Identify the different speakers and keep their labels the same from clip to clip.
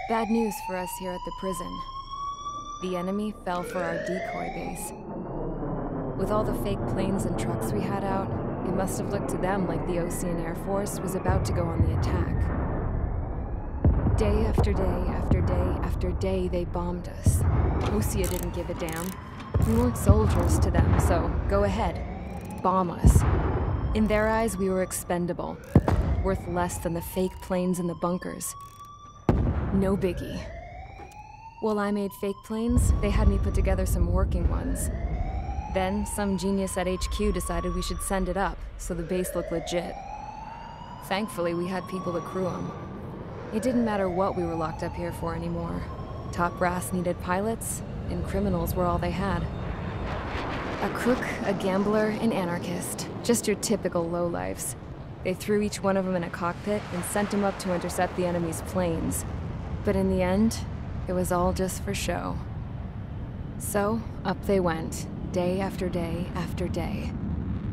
Speaker 1: Bad news for us here at the prison. The enemy fell for our decoy base. With all the fake planes and trucks we had out, it must have looked to them like the Ocean Air Force was about to go on the attack. Day after day after day after day, they bombed us. Osea didn't give a damn. We weren't soldiers to them, so go ahead. Bomb us. In their eyes, we were expendable. Worth less than the fake planes in the bunkers. No biggie. While I made fake planes, they had me put together some working ones. Then, some genius at HQ decided we should send it up, so the base looked legit. Thankfully, we had people to crew them. It didn't matter what we were locked up here for anymore. Top brass needed pilots, and criminals were all they had. A crook, a gambler, an anarchist. Just your typical lowlifes. They threw each one of them in a cockpit and sent them up to intercept the enemy's planes. But in the end, it was all just for show. So, up they went, day after day after day.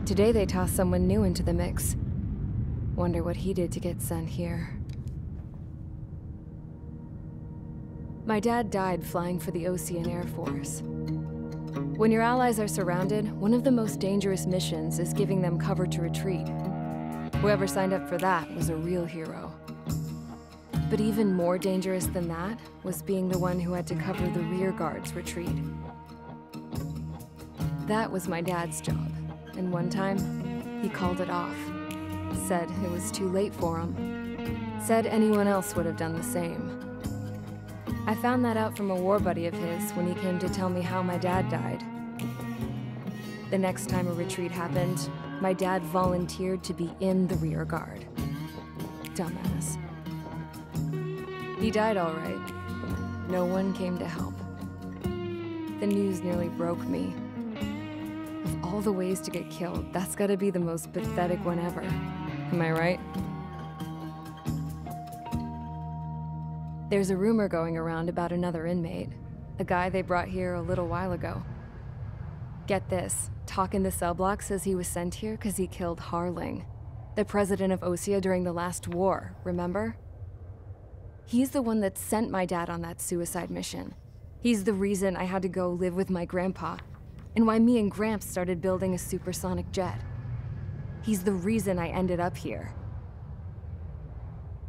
Speaker 1: Today they tossed someone new into the mix. Wonder what he did to get sent here. My dad died flying for the Ocean Air Force. When your allies are surrounded, one of the most dangerous missions is giving them cover to retreat. Whoever signed up for that was a real hero. But even more dangerous than that was being the one who had to cover the rear guard's retreat. That was my dad's job, and one time, he called it off. Said it was too late for him. Said anyone else would have done the same. I found that out from a war buddy of his when he came to tell me how my dad died. The next time a retreat happened, my dad volunteered to be in the rear guard. Dumbass. He died all right. No one came to help. The news nearly broke me. Of all the ways to get killed, that's gotta be the most pathetic one ever. Am I right? There's a rumor going around about another inmate. A guy they brought here a little while ago. Get this, talk in the cell block says he was sent here because he killed Harling, the president of Osea during the last war, remember? He's the one that sent my dad on that suicide mission. He's the reason I had to go live with my grandpa, and why me and Gramps started building a supersonic jet. He's the reason I ended up here.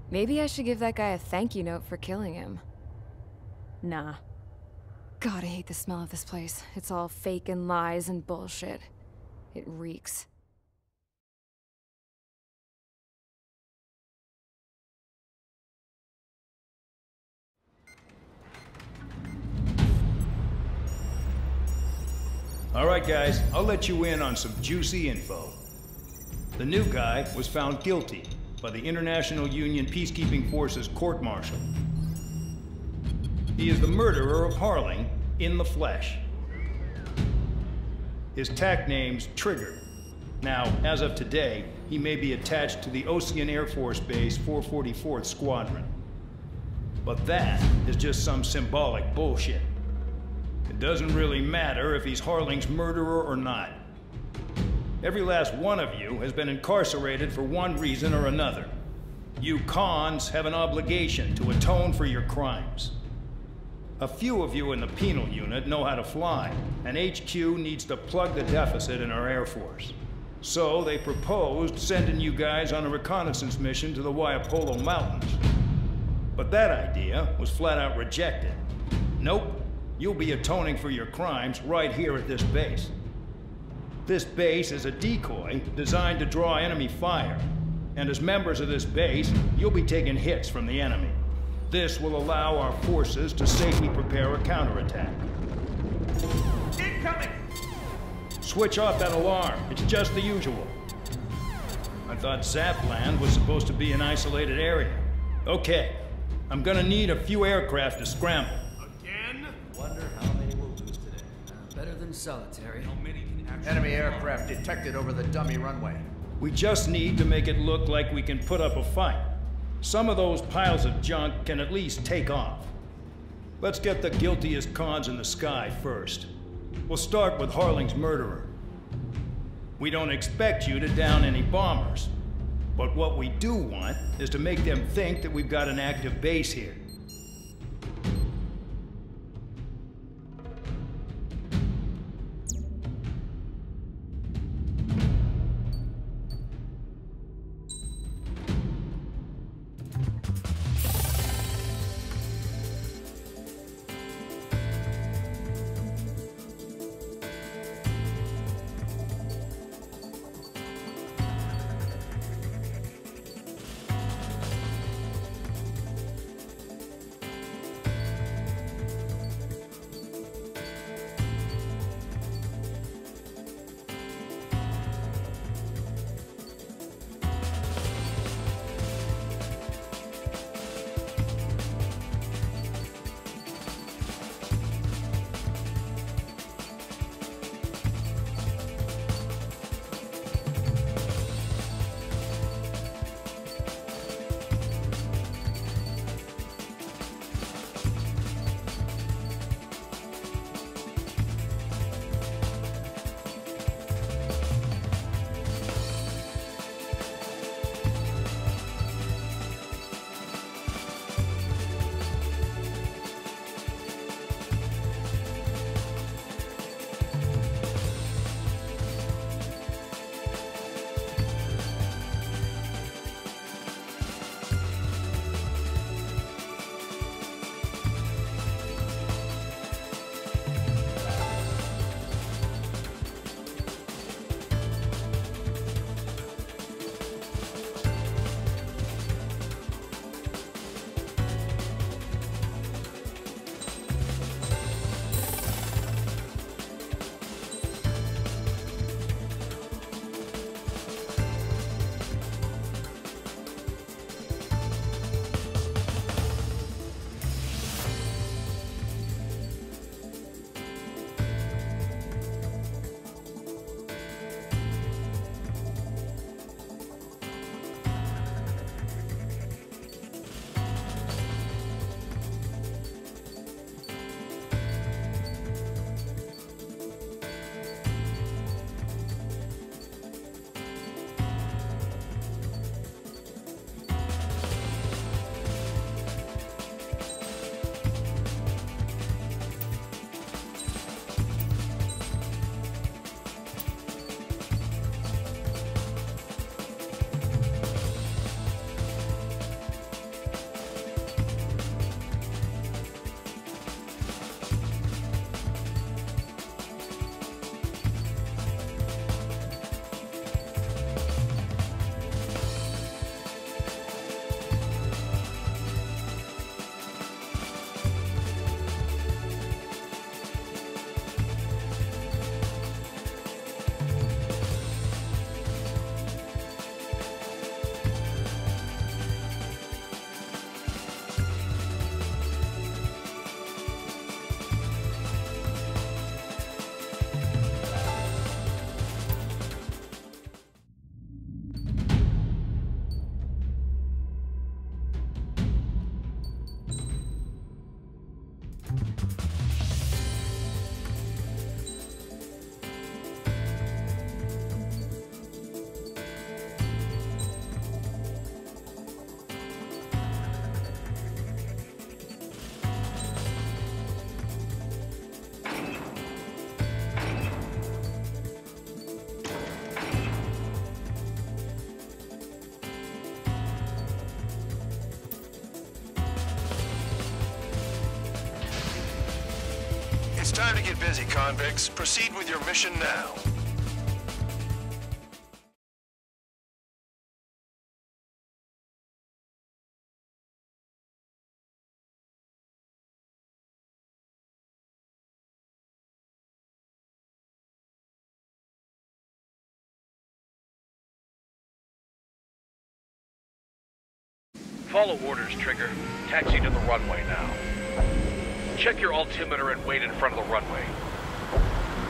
Speaker 1: Maybe I should give that guy a thank you note for killing him. Nah. God, I hate the smell of this place. It's all fake and lies and bullshit. It reeks.
Speaker 2: All right, guys, I'll let you in on some juicy info. The new guy was found guilty by the International Union Peacekeeping Forces court-martial. He is the murderer of Harling in the flesh. His TAC name's Trigger. Now, as of today, he may be attached to the Ocean Air Force Base 444th Squadron. But that is just some symbolic bullshit. It doesn't really matter if he's Harling's murderer or not. Every last one of you has been incarcerated for one reason or another. You cons have an obligation to atone for your crimes. A few of you in the penal unit know how to fly, and HQ needs to plug the deficit in our Air Force. So they proposed sending you guys on a reconnaissance mission to the Waiapolo Mountains. But that idea was flat out rejected. Nope, you'll be atoning for your crimes right here at this base. This base is a decoy designed to draw enemy fire. And as members of this base, you'll be taking hits from the enemy. This will allow our forces to safely prepare a counterattack.
Speaker 3: Incoming!
Speaker 2: Switch off that alarm. It's just the usual. I thought Zapland was supposed to be an isolated area. Okay, I'm gonna need a few aircraft to scramble.
Speaker 3: Again?
Speaker 4: Wonder how many we'll lose today. Better than solitary.
Speaker 3: How many can actually...
Speaker 5: Enemy aircraft detected over the dummy runway.
Speaker 2: We just need to make it look like we can put up a fight. Some of those piles of junk can at least take off. Let's get the guiltiest cons in the sky first. We'll start with Harling's murderer. We don't expect you to down any bombers. But what we do want is to make them think that we've got an active base here.
Speaker 3: It's time to get busy, convicts. Proceed with your mission now.
Speaker 6: Follow orders, Trigger. Taxi to the runway now. Check your altimeter and wait in front of the runway.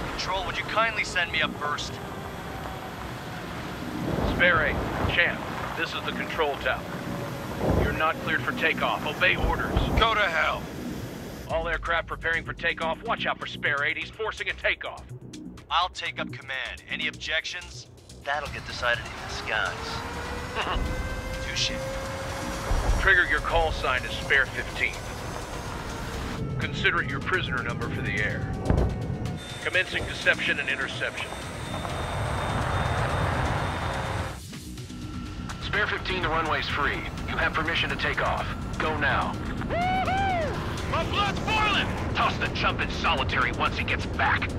Speaker 7: Control, would you kindly send me up first?
Speaker 6: Spare 8, Champ, this is the control tower. You're not cleared for takeoff. Obey orders.
Speaker 3: Go to hell.
Speaker 6: All aircraft preparing for takeoff. Watch out for Spare 8. He's forcing a takeoff.
Speaker 7: I'll take up command. Any objections? That'll get decided in the skies. Touche.
Speaker 6: Trigger, your call sign is Spare 15. Consider it your prisoner number for the air. Commencing deception and interception. Spare 15, the runway's free. You have permission to take off. Go now.
Speaker 3: My blood's boiling!
Speaker 6: Toss the chump in solitary once he gets back.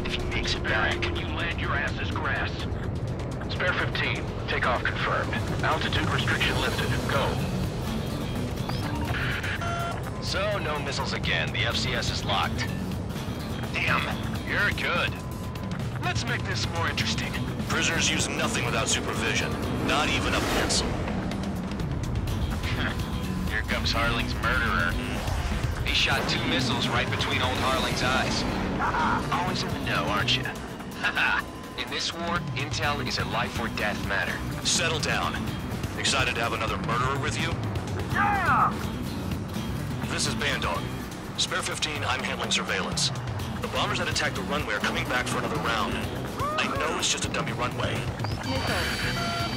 Speaker 6: If he makes it back, you land your ass as grass. Spare 15, takeoff confirmed. Altitude restriction lifted. Go.
Speaker 7: So, no missiles again. The FCS is locked. Damn, you're good.
Speaker 3: Let's make this more interesting. Prisoners use nothing without supervision. Not even a pencil.
Speaker 7: Here comes Harling's murderer. He shot 2 missiles right between old Harling's eyes. Always in the know, aren't you? In this war, intel is a life or death matter.
Speaker 3: Settle down. Excited to have another murderer with you?
Speaker 8: Yeah!
Speaker 3: This is Bandog. Spare 15, I'm handling surveillance. The bombers that attacked the runway are coming back for another round. I know it's just a dummy runway.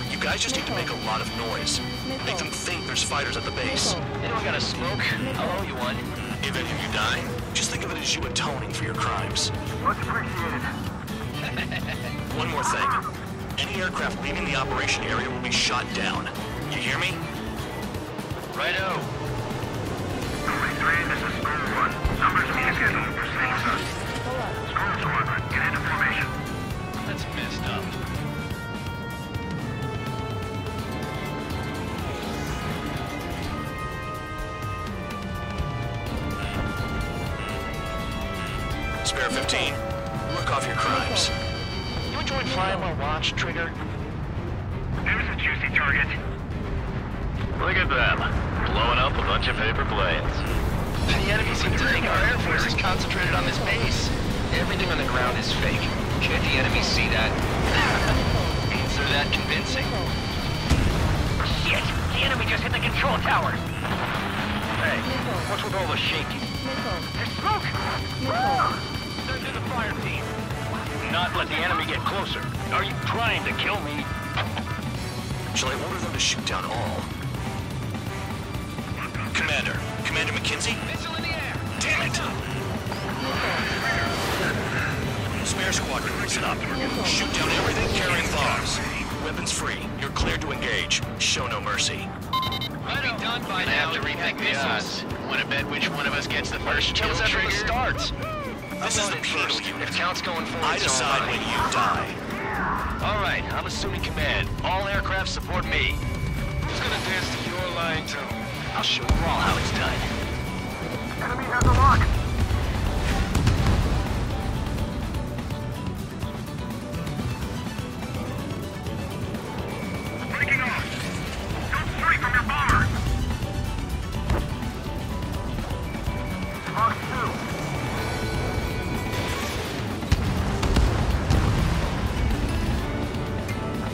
Speaker 3: You guys just need to make a lot of noise. Make them think there's fighters at the base.
Speaker 7: Anyone got a smoke? I'll owe you one.
Speaker 3: If any of you die, just think of it as you atoning for your crimes.
Speaker 8: Much appreciated.
Speaker 3: One more thing. Any aircraft leaving the operation area will be shot down. You hear me?
Speaker 7: Righto.
Speaker 8: This is School 1. Numbers communicated. Proceeding, sir. School Squadron, get into formation.
Speaker 7: That's messed up.
Speaker 3: Spare 15, work off your crimes.
Speaker 7: You enjoy flying my watch, Trigger?
Speaker 8: There's a juicy target.
Speaker 6: Look at them. Blowing up a bunch of paper planes.
Speaker 7: The enemy seems to think our Air Force is concentrated on this base. Everything on the ground is fake. Can't the enemy see that? They're that convincing.
Speaker 8: Shit! The enemy just hit the control tower!
Speaker 6: Hey, what's with all the shaking?
Speaker 8: There's smoke!
Speaker 6: Send in the fire team. Not let the enemy get closer. Are you trying to kill me?
Speaker 3: Shall I order them to shoot down all? Commander McKenzie?
Speaker 7: Missile in the air!
Speaker 3: Damn it! Spare squadron, listen up. Shoot down everything carrying bombs. Weapons free. You're cleared to engage. Show no mercy.
Speaker 7: I'll be done by now. Have to rethink the odds. Want to bet which one of us gets the first kill from the start?
Speaker 3: This is the penal unit.
Speaker 7: If count's going forward,
Speaker 3: I decide when you die.
Speaker 7: All right, I'm assuming command. All aircraft support me.
Speaker 3: Who's gonna dance to your line too?
Speaker 7: I'll show you all how it's done.
Speaker 8: Enemy has a lock! Taking off! Don't stray from your bomber! Lock 2.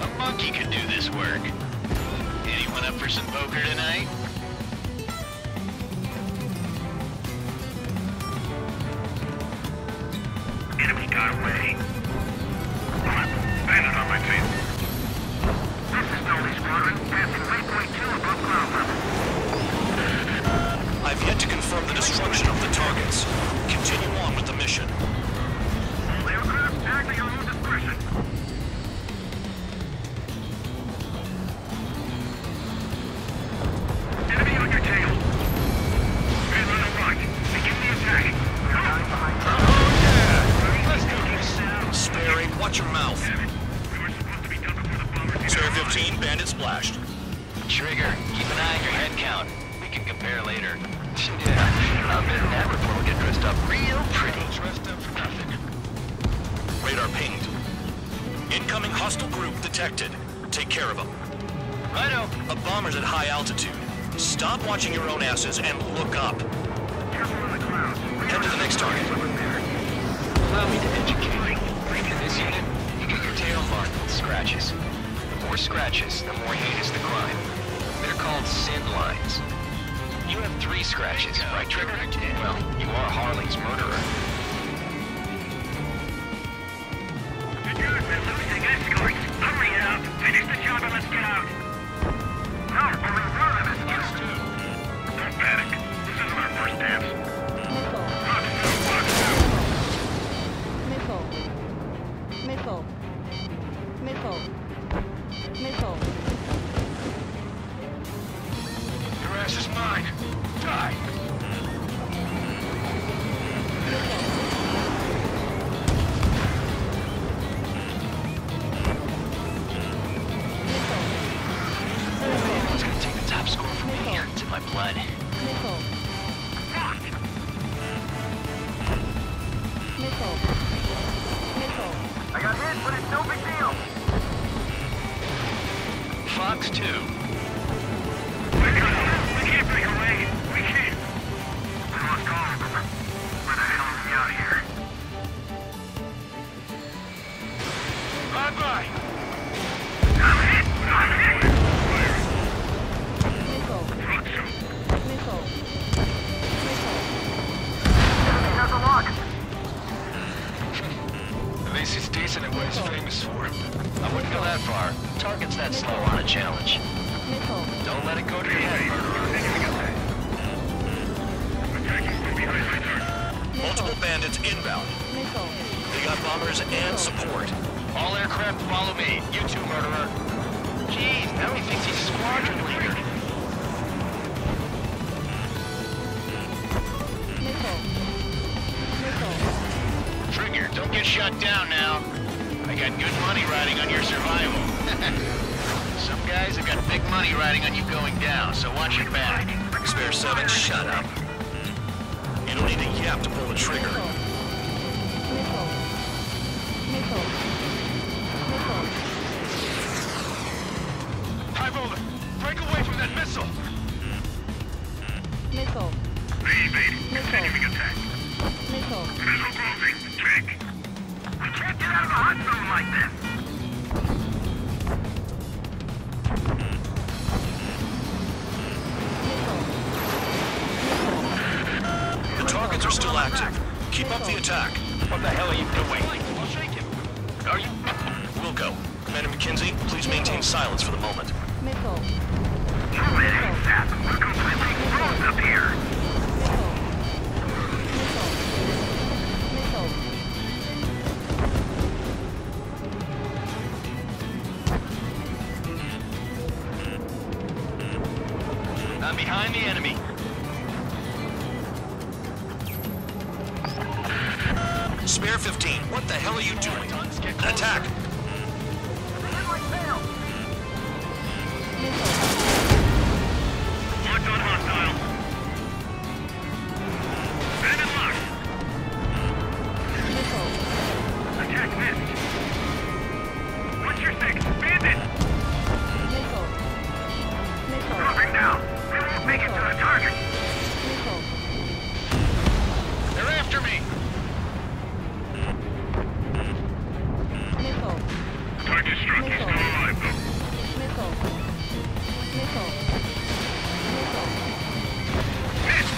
Speaker 7: A monkey could do this work. Anyone up for some poker tonight?
Speaker 8: Enemy got away. Bandit on my tail. This is Dolly Squadron, passing waypoint 2 above ground level.
Speaker 3: I've yet to confirm the destruction of the targets. Continue on with the mission.
Speaker 8: All aircraft, act at your own discretion. Enemy on your tail. Stand on the right. Begin the attack. Come on.
Speaker 7: Keep an eye on your head count. We can compare later. Yeah, I'll bet that report will get dressed up real pretty. Dressed up for nothing.
Speaker 3: Radar pinged. Incoming hostile group detected. Take care of them.
Speaker 7: Righto.
Speaker 3: A bomber's at high altitude. Stop watching your own asses and look up. Head to the next target.
Speaker 7: Allow me to educate you. In this unit, you get your tail marked with scratches. The more scratches, the more heinous the crime. They're called sin lines. You have 3 scratches, right, Trigger? Well, you are Harling's murderer.
Speaker 8: We're losing escorts. Hurry up. Finish the job and let's get out. No, only one of us gets to. Don't panic. This isn't our first dance.
Speaker 9: Missile.
Speaker 8: Your ass is mine. Die.
Speaker 7: It's gonna take the top score from me. It's in my blood.
Speaker 8: I got hit, but it's no big deal.
Speaker 7: Fox 2.
Speaker 8: We can't break away. We can't. We lost all of them. Where the hell are we out here? Bye-bye. I'm hit. How's the lock?
Speaker 7: At least he's decent at what he's famous for. I wouldn't go that far. Target's that slow on a challenge. Don't let it go to your head.
Speaker 3: Multiple bandits inbound. They got bombers and support.
Speaker 7: All aircraft follow me. You too, murderer. Jeez, now he thinks he's squadron leader. Trigger, don't get shut down now. I got good money riding on your survival. Some guys have got big money riding on you going down, so watch your back.
Speaker 3: Spare 7, shut up. You don't need a yap to pull the trigger.
Speaker 8: High roller, break away from that missile. Evade. Continuing attack. Missile closing. Trick. We can't get out of the hot zone like this.
Speaker 3: The targets are still active. Keep up the attack.
Speaker 7: What the hell are you doing? I'll shake him. Are you?
Speaker 3: Wilco, Commander McKenzie, please maintain silence for the moment.
Speaker 8: No, it ain't that. We're completely frozen up here.
Speaker 7: I'm behind the enemy.
Speaker 3: Spare 15, what the hell are you doing? Attack!
Speaker 8: Locked on hostile. Bandit locked. Attack missed. What's your 6? Bandit! Dropping now. We won't make it to the target.
Speaker 7: They're after me.
Speaker 8: Target struck. He's still alive, though. Missed!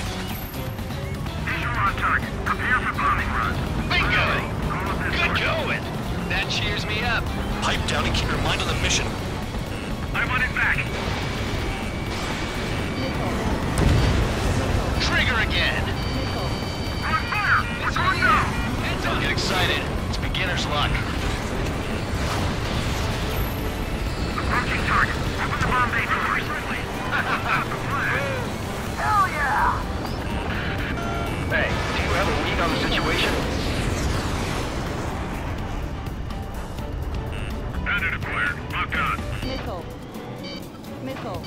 Speaker 8: Visual on target. Prepare for bombing run.
Speaker 7: Bingo! Good going. That cheers me up.
Speaker 3: Pipe down and keep your mind on the mission.
Speaker 8: I'm on it back.
Speaker 7: Trigger again.
Speaker 8: On fire! We're going down!
Speaker 7: Don't get excited. It's beginner's luck.
Speaker 8: Approaching target. Open the bomb bay doors. Hell yeah!
Speaker 7: Hey, do you have a read on the situation?
Speaker 8: Bandit acquired. Locked on.
Speaker 9: Missile.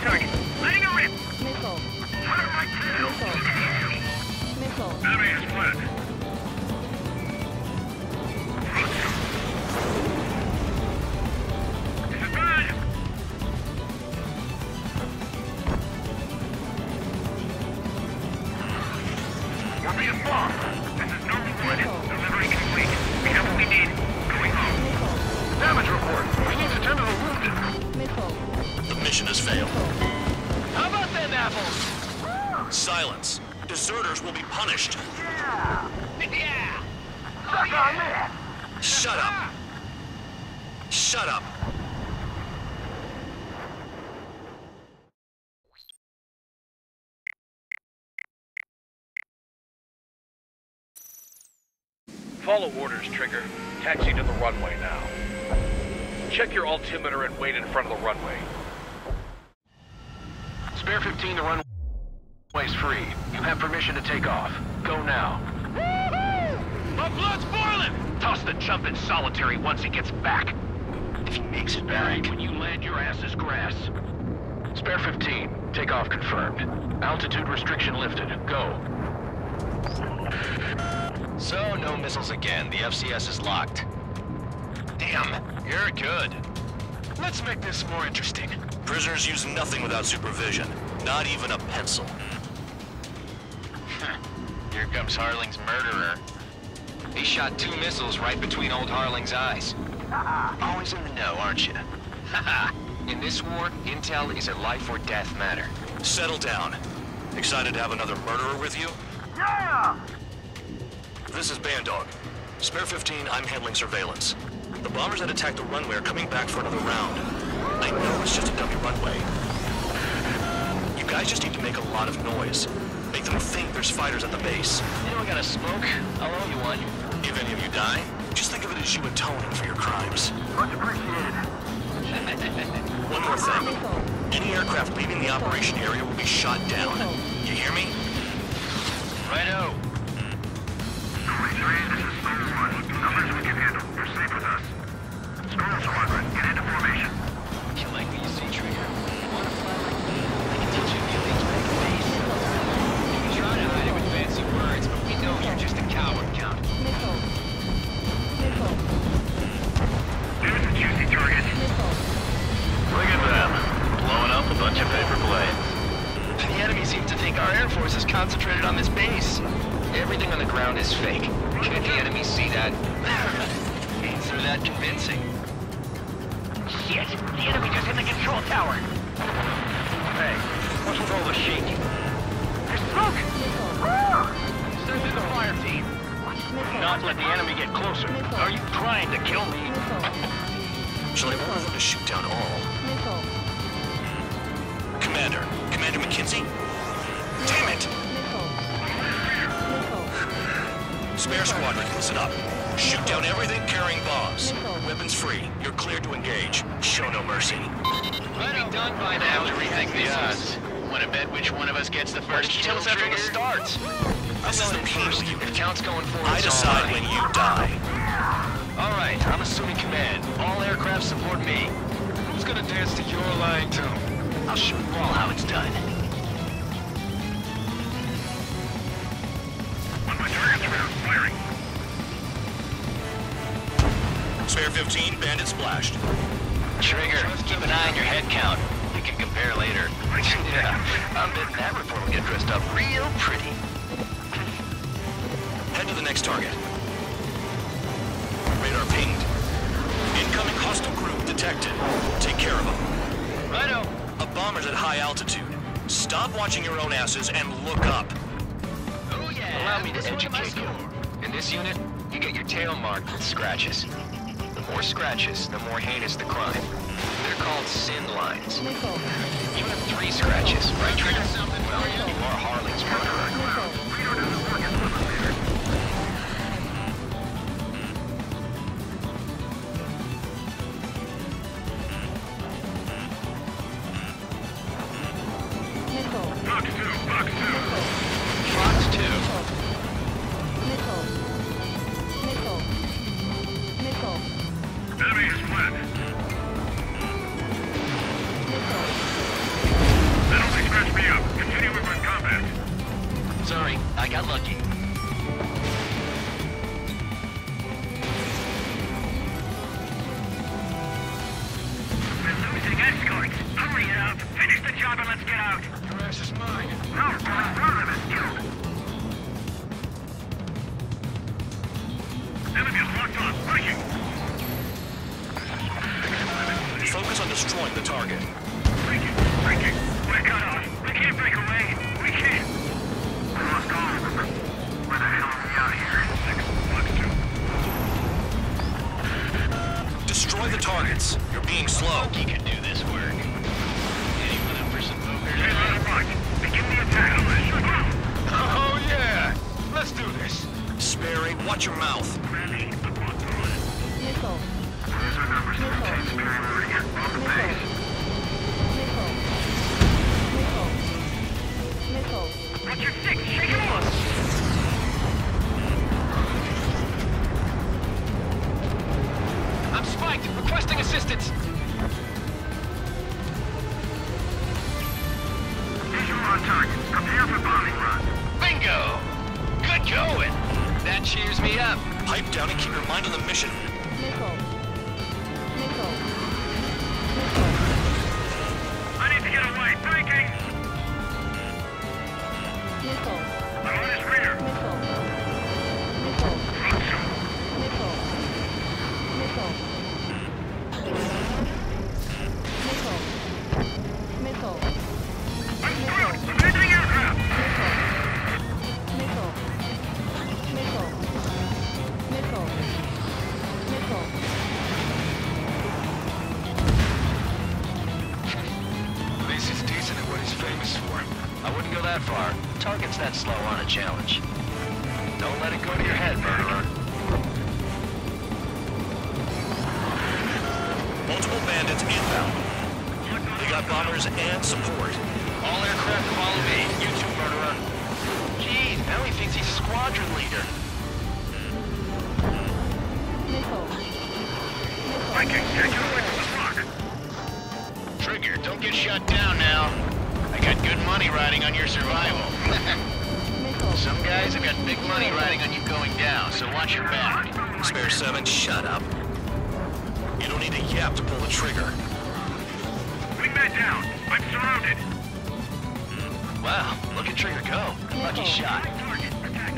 Speaker 8: target. Letting her rip.
Speaker 9: Missile.
Speaker 8: Fire my tail.
Speaker 9: Missile.
Speaker 8: Enemy is split. This is bad. We're being bombed. This is no wood. Delivery complete. We have what we need. Going home. Damage report. We need to tend to the wounded.
Speaker 9: Missile.
Speaker 3: The mission has failed.
Speaker 6: How about them apples?
Speaker 3: Silence. Deserters will be punished.
Speaker 6: Yeah!
Speaker 8: Suck on that.
Speaker 3: Shut up. Shut up.
Speaker 6: Follow orders, Trigger. Taxi to the runway now. Check your altimeter and wait in front of the runway.
Speaker 3: Spare 15, the runway's free. You have permission to take off. Go now.
Speaker 6: My blood's boiling!
Speaker 8: Toss the chump in solitary once he gets back.
Speaker 3: If he makes it back.
Speaker 8: When you land, your ass is grass.
Speaker 3: Spare 15, takeoff confirmed. Altitude restriction lifted. Go. So, no missiles again. The FCS is locked. Damn, you're good. Let's make this more interesting. Prisoners use nothing without supervision. Not even a pencil. Here comes Harling's murderer. He shot 2 missiles right between old Harling's eyes. Always in the know, aren't you? In this war, intel is a life or death matter. Settle down. Excited to have another murderer with you?
Speaker 8: Yeah!
Speaker 3: This is Bandog. Spare 15, I'm handling surveillance. The bombers that attacked the runway are coming back for another round. I know it's just a dummy runway. You guys just need to make a lot of noise. Make them think there's fighters at the base. You know I got a smoke? I'll owe you one. If any of you die, just think of it as you atoning for your crimes.
Speaker 8: Much appreciated.
Speaker 3: One more thing. Any aircraft leaving the operation area will be shot down. You hear me? Righto.
Speaker 8: This is Squall 1. Numbers we can handle. You're safe with us. Squall Squadron, get into formation.
Speaker 3: You like what you see, Trigger? Want to fly like me? I can teach you feelings like a face. You can try to hide it with fancy words, but we know you're just a coward, Count.
Speaker 9: Missile. Missile.
Speaker 8: There's a juicy target.
Speaker 9: Missile.
Speaker 3: Look at them. Blowing up a bunch of paper planes. The enemy seems to think our Air Force is concentrated on this base. Everything on the ground is fake. Can't the enemy see that? Means they're that convincing.
Speaker 8: Shit! The enemy just hit the control tower!
Speaker 6: Hey, what's with all the shaking?
Speaker 8: There's smoke!
Speaker 6: Send in the fire team. Not let the enemy get closer. Are you trying to kill me?
Speaker 3: Shall I order them to shoot down all? Commander McKenzie? Damn it! Spare squadron, listen up. Shoot down everything carrying bombs. Weapons free. You're cleared to engage. Show no mercy. We'll be done by now to rethink the odds. Want to bet which one of us gets the first kill after the start? This is the penal unit. If Count's going forward, I decide when you die. All right, I'm assuming command. All aircraft support me. Who's gonna dance to your line tune? I'll show you all how it's done.
Speaker 8: On my target's around, firing.
Speaker 3: Spare 15, bandit splashed. Trigger, keep an eye on your head count. We can compare later. Yeah, I'm betting that report will get dressed up real pretty. Head to the next target. Radar pinged. Incoming hostile group detected. Take care of them. Righto. A bomber's at high altitude. Stop watching your own asses and look up. Oh yeah. Allow me to educate you. In this unit, you get your tail marked with scratches. The more scratches, the more heinous the crime. They're called sin lines. You have 3 scratches, right, Trigger? Well, you are Harling's murderer.
Speaker 8: Box 2, Box 2.
Speaker 3: Fox 2.
Speaker 8: Enemy is split.
Speaker 7: Sorry, I got lucky.
Speaker 8: We're losing escorts. Hurry it up. Finish the job and let's get out.
Speaker 6: Your ass is mine.
Speaker 8: No, one of us killed. Enemies locked on. Pushing.
Speaker 3: Focus on destroying the target.
Speaker 8: Breaking. We're cut off. We can't break away. We can't. We lost all of them. Where the hell are we out here? 6 blocks 2.
Speaker 3: Destroy the targets. You're being slow.
Speaker 7: You can do this work. Anyone up for some poker
Speaker 8: Stay on the mark. Begin the attack.
Speaker 6: Oh, yeah! Let's do this.
Speaker 3: Sperry, watch your mouth.
Speaker 8: Ready. I'm on board.
Speaker 9: Nickel.
Speaker 8: Here's our number 17 superiority. On the base.
Speaker 9: Nickel. Nickel.
Speaker 8: Watch your 6. Shake it off.
Speaker 7: I'm spiked! Requesting assistance!
Speaker 8: Visual on target. Prepare for bombing run.
Speaker 7: Bingo! Good going! That cheers me up.
Speaker 3: Pipe down and keep your mind on the mission.
Speaker 9: Nickel.
Speaker 8: I need to get away. Breaking.
Speaker 9: Nickel.
Speaker 8: I'm on his rear.
Speaker 9: Nickel.
Speaker 8: I'm screwed. Abandoning aircraft.
Speaker 7: This is decent at what he's famous for. I wouldn't go that far. Target's that slow on a challenge. Don't let it go to your head, murderer.
Speaker 3: Multiple bandits inbound. They got bombers and support.
Speaker 7: All aircraft follow me. You too, murderer. Geez, now he thinks he's squadron leader.
Speaker 8: Breaking. Can't get away from the rock.
Speaker 7: Trigger, don't get shut down now. I got good money riding on your survival. Some guys have got big money riding on you going down, so watch your back.
Speaker 3: Spare 7, shut up. You don't need a yap to pull the trigger.
Speaker 8: Wingman down. I'm surrounded.
Speaker 7: Wow, look at Trigger go. Lucky shot.
Speaker 8: Target. Attack.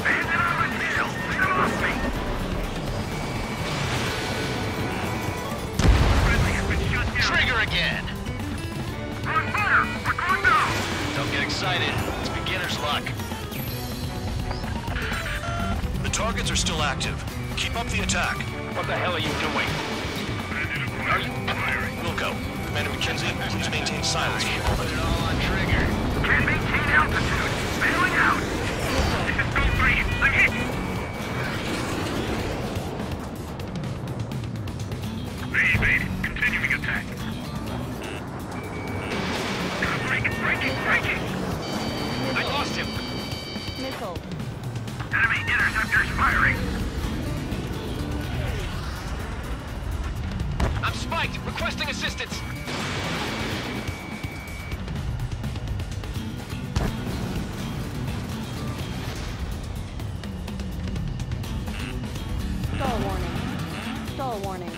Speaker 8: Bandit on my tail. Lead him off me. Friendly has been shut down.
Speaker 7: Trigger again!
Speaker 8: On fire. We're going down.
Speaker 7: Don't get excited. It's beginner's luck.
Speaker 3: The targets are still active. Keep up the attack.
Speaker 6: What the hell are you doing?
Speaker 8: Bandit acquired. Firing.
Speaker 3: Wilco, Commander McKenzie, please maintain silence for a
Speaker 7: Put
Speaker 3: moment.
Speaker 7: it all on Trigger.
Speaker 8: Can't maintain altitude. Bailing out. This is Gold 3. I'm hit. They evaded. Continuing attack. Breaking.
Speaker 7: I lost him.
Speaker 8: Enemy interceptors firing.
Speaker 7: I'm spiked. Requesting assistance.
Speaker 9: Stall warning.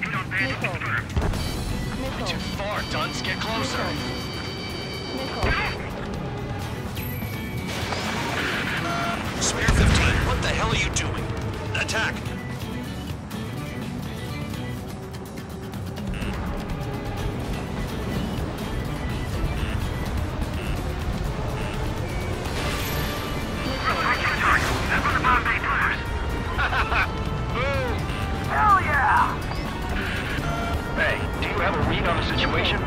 Speaker 8: Hit on bandit confirmed.
Speaker 7: Too far, Dunce. Get closer.
Speaker 3: Spare 15, what the hell are you doing? Attack!
Speaker 8: That's what the Bombay does.
Speaker 7: Boom!
Speaker 8: Hell yeah!
Speaker 7: Hey, do you have a read on the situation?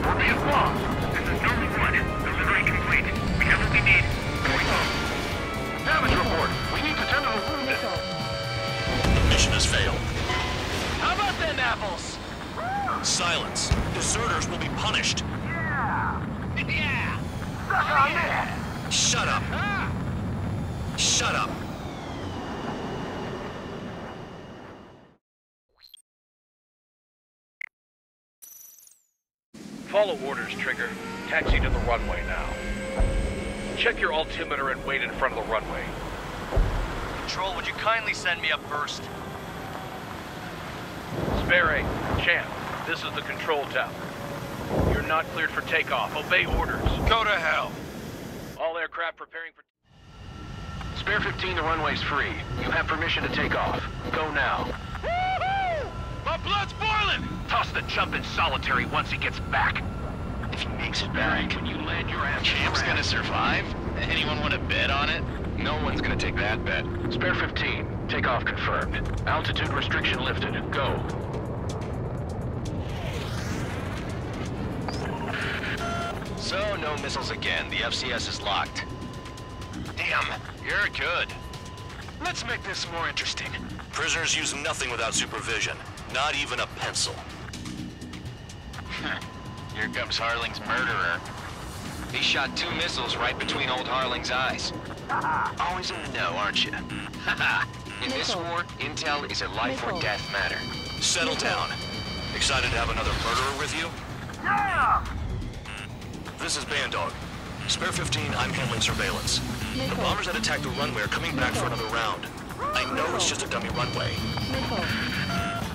Speaker 8: We'll be involved. This is number 1. Delivery complete. We have what we need. Going home.
Speaker 6: Damage report. We need to tend to the wounded.
Speaker 3: The mission has failed.
Speaker 7: How about them apples?
Speaker 3: Silence. Deserters will be punished.
Speaker 8: Yeah!
Speaker 7: Yeah!
Speaker 8: Suck on this!
Speaker 3: Shut up. Shut up.
Speaker 6: Follow orders, Trigger. Taxi to the runway now. Check your altimeter and wait in front of the runway.
Speaker 10: Control, would you kindly send me up first?
Speaker 6: Spare A, Champ, this is the control tower. You're not cleared for takeoff. Obey orders.
Speaker 10: Go to hell.
Speaker 6: All aircraft preparing for...
Speaker 3: Spare 15, the runway's free. You have permission to take off. Go now.
Speaker 6: My blood's boiling!
Speaker 8: Toss the chump in solitary once he gets back.
Speaker 7: If he makes it back,
Speaker 8: When you land your ass...
Speaker 7: Champ's gonna survive? Anyone want to bet on it?
Speaker 3: No one's gonna take that bet. Spare 15, takeoff confirmed. Altitude restriction lifted. Go.
Speaker 7: So, no missiles again. The FCS is locked. Damn, you're good. Let's make this more interesting.
Speaker 3: Prisoners use nothing without supervision. Not even a pencil.
Speaker 7: Here comes Harling's murderer. He shot 2 missiles right between old Harling's eyes. Always in the know, aren't you? In this war, intel is a life or death matter.
Speaker 3: Settle down. Excited to have another murderer with you?
Speaker 8: Yeah!
Speaker 3: This is Bandog. Spare 15, I'm handling surveillance. The bombers that attacked the runway are coming back for another round. I know it's just a dummy runway.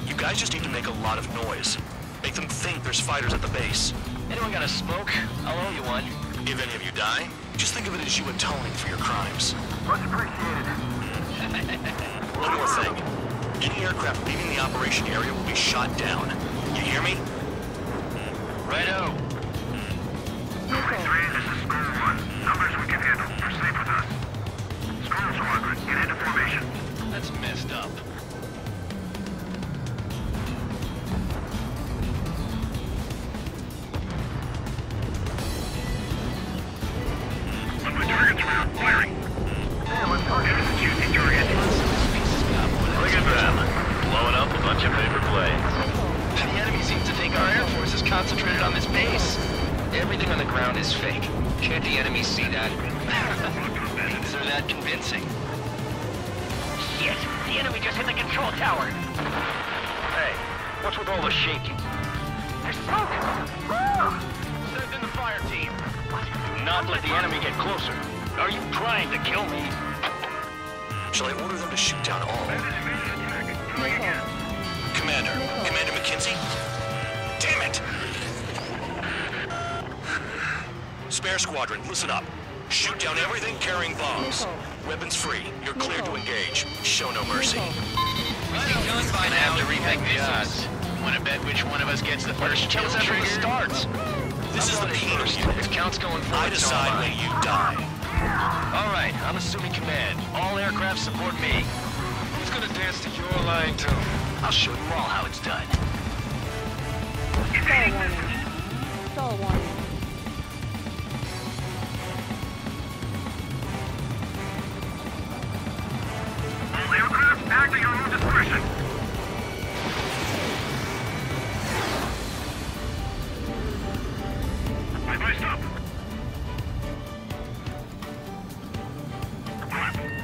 Speaker 3: You guys just need to make a lot of noise. Make them think there's fighters at the base.
Speaker 7: Anyone got a smoke? I'll owe you one.
Speaker 3: If any of you die, just think of it as you atoning for your crimes.
Speaker 8: Much appreciated.
Speaker 3: One more thing. Any aircraft leaving the operation area will be shot down. You hear me?
Speaker 7: Righto.
Speaker 8: 3, this is School 1. Numbers we can handle. You're safe with us. School Squadron, get into formation.
Speaker 7: That's messed up.
Speaker 8: Put my targets around. Firing. Yeah, let's target it. Shooting target.
Speaker 3: Look at them. Blowing up a bunch of paper planes.
Speaker 7: The enemy seems to think our Air Force is concentrated on this base. Everything on the ground is fake. Can't the enemy see that? They're that convincing.
Speaker 8: Shit! The enemy just hit the control tower.
Speaker 6: Hey, what's with all the shaking?
Speaker 8: There's smoke!
Speaker 6: Send in the fire team. Not let the enemy get closer. Are you trying to kill me?
Speaker 3: Shall I order them to shoot down all? Commander. Commander McKenzie? Damn it! Spare squadron, listen up. Shoot down everything carrying bombs. Weapons free. You're cleared to engage. Show no mercy.
Speaker 7: Gonna have to remake the odds. Wanna bet which one of us gets the first kill trigger?
Speaker 3: Starts. This is the penal unit.
Speaker 7: If count's going forward,
Speaker 3: I decide when you die.
Speaker 7: All right, I'm assuming command. All aircraft support me. Who's gonna dance to your line too? I'll show you all how it's done.
Speaker 9: Stall warning. Stall warning.
Speaker 8: All aircraft, act at your own discretion. Bye-bye, stop.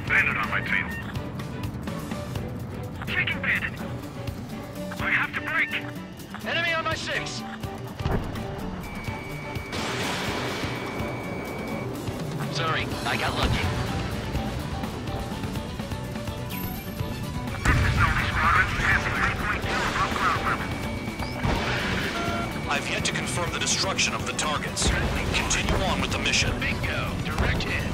Speaker 8: Bandit on my tail. Shaking bandit. I have to brake.
Speaker 7: Enemy on my 6. Sorry, I got lucky.
Speaker 8: This is Snowy Squadron. Passing 3.2 above ground level.
Speaker 3: I've yet to confirm the destruction of the targets. Continue on with the mission.
Speaker 7: Bingo, direct hit.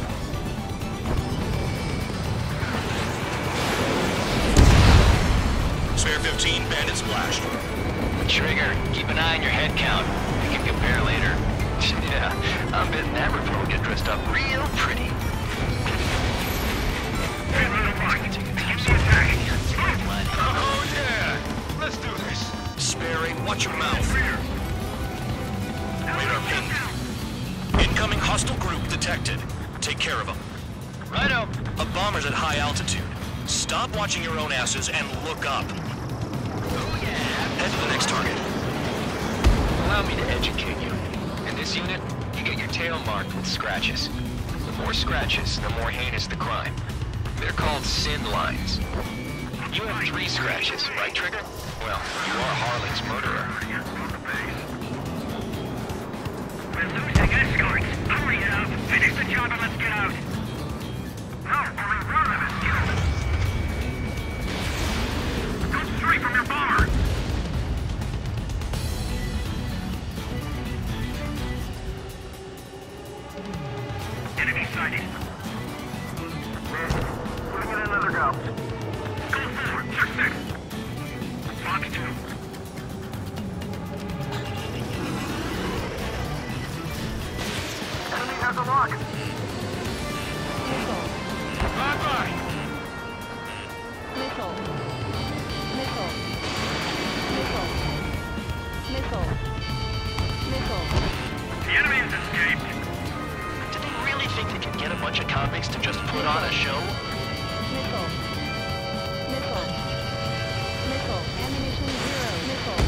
Speaker 3: Spare 15, bandit splashed.
Speaker 7: Trigger, keep an eye on your head count. We can compare later. Yeah, I'm betting that report will get dressed up real pretty.
Speaker 8: Hey, little Mike. Keep the attack.
Speaker 3: Oh yeah! Let's do this. Sparing, watch your mouth. Radar ping. Incoming hostile group detected. Take care of them.
Speaker 7: Righto.
Speaker 3: A bomber's at high altitude. Stop watching your own asses and look up.
Speaker 7: Oh yeah.
Speaker 3: Head to the next target.
Speaker 7: Allow me to educate you. In this unit, you get your tail marked with scratches. The more scratches, the more heinous the crime. They're called sin lines. You have 3 scratches, right, Trigger? Well, you are Harling's murderer.
Speaker 8: Escorts, hurry it up. Finish the job and let's get out. No, or we run out of fuel. Go straight from your bomber. Enemy sighted. Giving it another go. Go forward, check 6. Fox 2. Enemy has a lock.
Speaker 9: Missile.
Speaker 8: Bye-bye.
Speaker 9: Missile. Missile. Missile. Missile. Missile.
Speaker 8: The enemy has escaped.
Speaker 3: Did they really think they could get a bunch of convicts to just put on a show?
Speaker 9: Missile. Missile. Missile. Ammunition 0. Missile.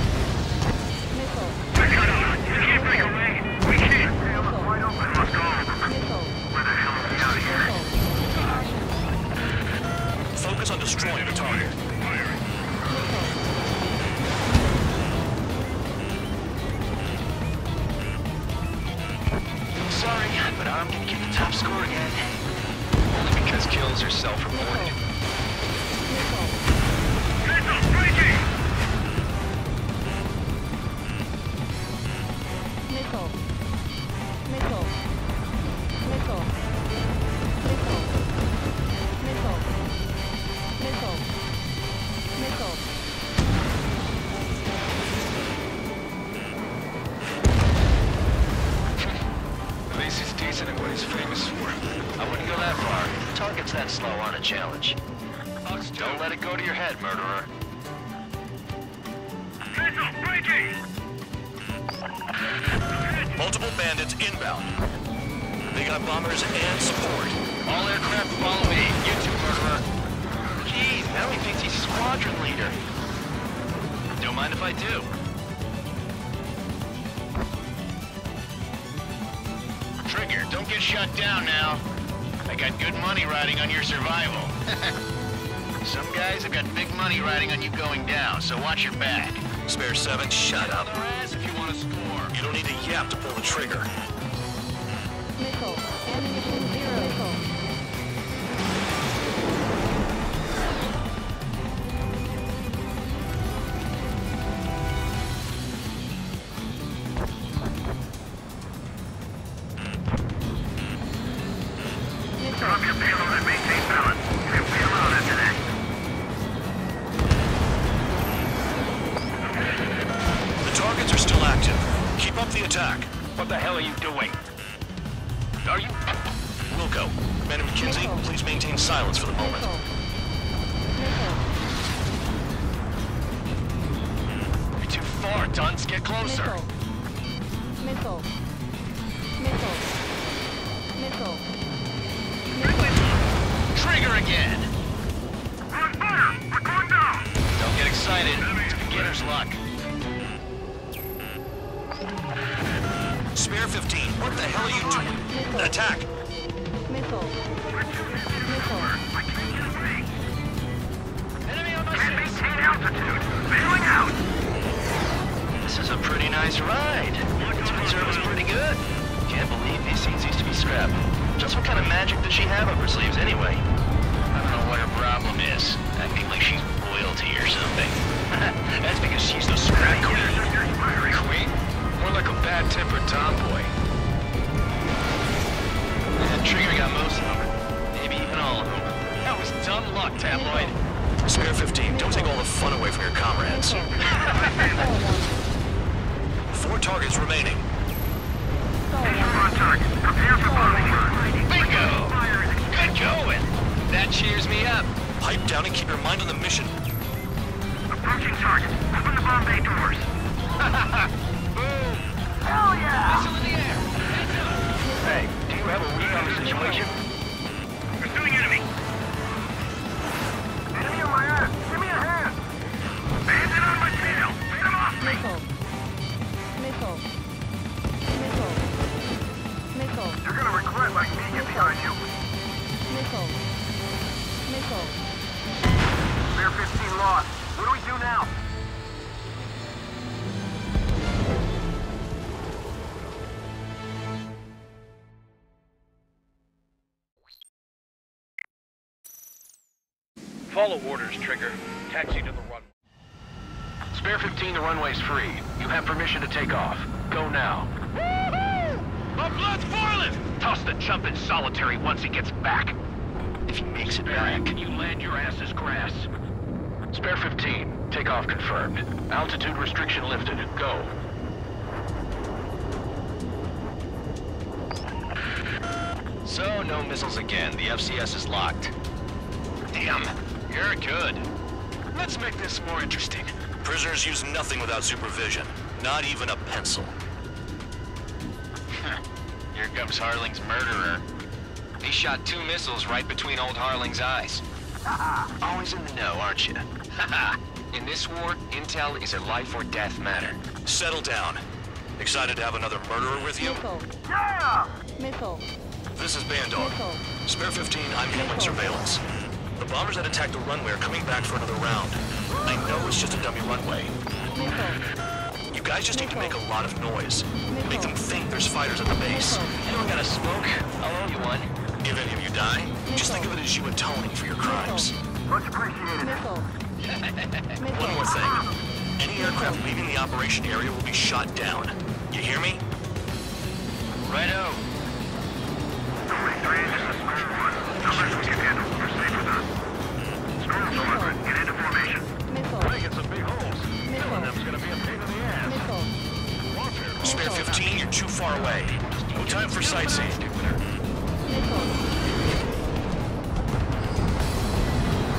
Speaker 9: Missile.
Speaker 8: We're cut off. You can't break away. We can't.
Speaker 9: Missile.
Speaker 8: Wide open. Let's go.
Speaker 9: Missile.
Speaker 8: Where the hell are we out of here?
Speaker 9: Missile.
Speaker 3: Focus on destroying the target. Sorry, but I'm gonna get the top score again. Only because kills are self-reported.
Speaker 9: Missile.
Speaker 8: Missile breaking!
Speaker 9: Missile. Missile. Missile. Missile. Missile. Missile. Missile.
Speaker 3: At least he's decent at what he's famous for. I wouldn't go that far. Target's that slow on a challenge. Don't let it go to your head, murderer.
Speaker 8: Missile breaking!
Speaker 3: Multiple bandits inbound. They got bombers and support. All aircraft follow me. You too, murderer. Geez, now he thinks he's squadron leader. Don't mind if I do. Trigger, don't get shut down now. I got good money riding on your survival. Some guys have got big money riding on you going down, so watch your back. Spare 7, shut up. Ass if you want to score. You don't need a yap to pull the trigger.
Speaker 9: Missile. Ammunition 0. Missile.
Speaker 8: Drop your payload and maintain balance. You'll be allowed after that.
Speaker 3: The targets are still active. Keep up the attack.
Speaker 6: What the hell are you doing? Are you...
Speaker 3: Wilco, Commander McKenzie, please maintain silence for the moment.
Speaker 9: Missile.
Speaker 3: You're too far, Dunce. Get closer.
Speaker 9: Missile. Missile. Missile.
Speaker 3: Trigger again.
Speaker 8: We're on fire! We're going down!
Speaker 3: Don't get excited. It's beginner's luck. Spare 15, what the hell are you doing? Attack!
Speaker 9: Missile. Missile.
Speaker 8: I can't get away.
Speaker 3: Enemy on my
Speaker 8: Can't
Speaker 3: 6.
Speaker 8: maintain altitude. Bailing out!
Speaker 3: This is a pretty nice ride. Tune service pretty good. Can't believe these scenes used to be scrapped. Just what kind of magic does she have up her sleeves anyway? I don't know what her problem is. Acting like she's royalty or something. That's because she's the scrap queen. Queen? More like a bad-tempered tomboy. And Trigger got most of them. Maybe even all of them. That was dumb luck, tabloid. Spare 15, don't take all the fun away from your comrades. 4 targets remaining.
Speaker 8: On target. Prepare for bombing.
Speaker 3: Bingo! Good going! That cheers me up. Pipe down and keep your mind on the mission.
Speaker 8: Approaching target. Open the bomb bay doors.
Speaker 3: Boom!
Speaker 8: Hell yeah!
Speaker 3: Missile in the air! Heads up! Hey, do you have a read on the situation?
Speaker 8: Pursuing enemy. Enemy on my ass. Give me a hand. Bandit on my tail. Beat him off me.
Speaker 9: Missile. Missile. Missile. Missile.
Speaker 8: You're gonna regret letting me get behind you.
Speaker 9: Missile. Missile.
Speaker 8: Spare 15 lost. What do we do now?
Speaker 6: Follow orders, Trigger. Taxi to the runway.
Speaker 3: Spare 15, the runway's free. You have permission to take off. Go now.
Speaker 6: Our blood's boiling! Toss the chump in solitary once he gets back. If he makes it back, can you land your ass as grass?
Speaker 3: Spare 15, take off confirmed. Altitude restriction lifted. Go.
Speaker 7: So, no missiles again. The FCS is locked. Damn, you're good.
Speaker 3: Let's make this more interesting. Prisoners use nothing without supervision. Not even a pencil.
Speaker 7: Here comes Harling's murderer. He shot 2 missiles right between old Harling's eyes.
Speaker 3: Always in the know, aren't you?
Speaker 7: In this war, intel is a life or death matter.
Speaker 3: Settle down. Excited to have another murderer with you?
Speaker 9: Missile.
Speaker 8: Yeah!
Speaker 9: Missile.
Speaker 3: This is Bandog.
Speaker 9: Missile.
Speaker 3: Spare 15, I'm handling surveillance. The bombers that attacked the runway are coming back for another round. I know it's just a dummy runway.
Speaker 9: Missile.
Speaker 3: You guys just need to make a lot of noise. Make them think there's fighters at the base.
Speaker 7: You don't gotta smoke. I'll owe you one.
Speaker 3: If any of you die, just think of it as you atoning for your crimes.
Speaker 8: Much appreciated.
Speaker 9: Missile.
Speaker 3: One more thing. Any aircraft leaving the operation area will be shot down. You hear me?
Speaker 7: Righto.
Speaker 8: Only 3, this is Square 1. Numbers we can handle. We're safe with us. Square 1, get into formation.
Speaker 9: Missile.
Speaker 6: Get some big holes. Killing them's gonna be a pain in the ass.
Speaker 9: Missile.
Speaker 6: Warfare.
Speaker 3: Spare 15, you're too far away. No time for sightseeing.
Speaker 9: Missile.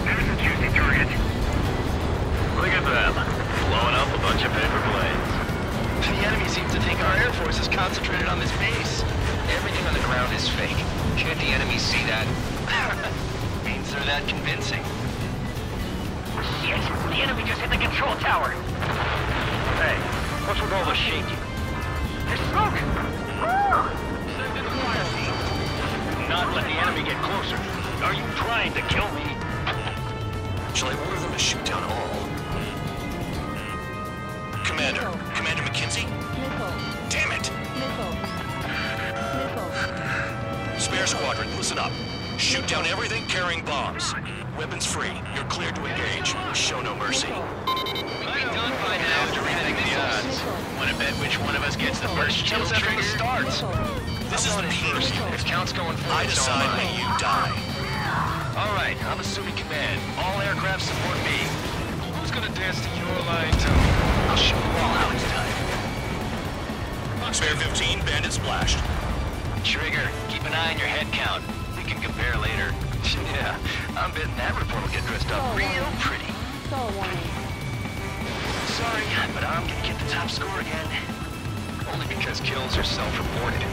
Speaker 8: There's a juicy target.
Speaker 6: Look at them. Blowing up a bunch of paper planes.
Speaker 7: The enemy seems to think our Air Force is concentrated on this base. Everything on the ground is fake. Can't the enemy see that? Means they're that convincing.
Speaker 8: Shit! The enemy just hit the control tower!
Speaker 6: Hey, what's with all the shaking?
Speaker 8: There's smoke!
Speaker 6: Send in the fire team. Do not let the enemy get closer. Are you trying to kill me?
Speaker 3: Shall I order them to shoot down all? Commander. Commander McKenzie?
Speaker 9: Missile.
Speaker 3: Damn it!
Speaker 9: Missile. Missile.
Speaker 3: Spare squadron, listen up. Shoot down everything carrying bombs. Weapons free. You're cleared to engage. Show no mercy.
Speaker 7: We'll be done by now after reading the odds. Wanna bet which one of us gets the first kill after the start?
Speaker 3: This is the first.
Speaker 7: If count's going for
Speaker 3: I decide when you die.
Speaker 7: Alright, I'm assuming command. All aircraft support me. Who's gonna dance to your line too? I'll show you all how it's done.
Speaker 3: Spare 15, bandit splashed.
Speaker 7: Trigger, keep an eye on your head count. We can compare later. Yeah, I'm betting that report will get dressed up real pretty.
Speaker 9: Stall warning.
Speaker 7: Sorry, but I'm gonna get the top score again. Only because kills are self-reported.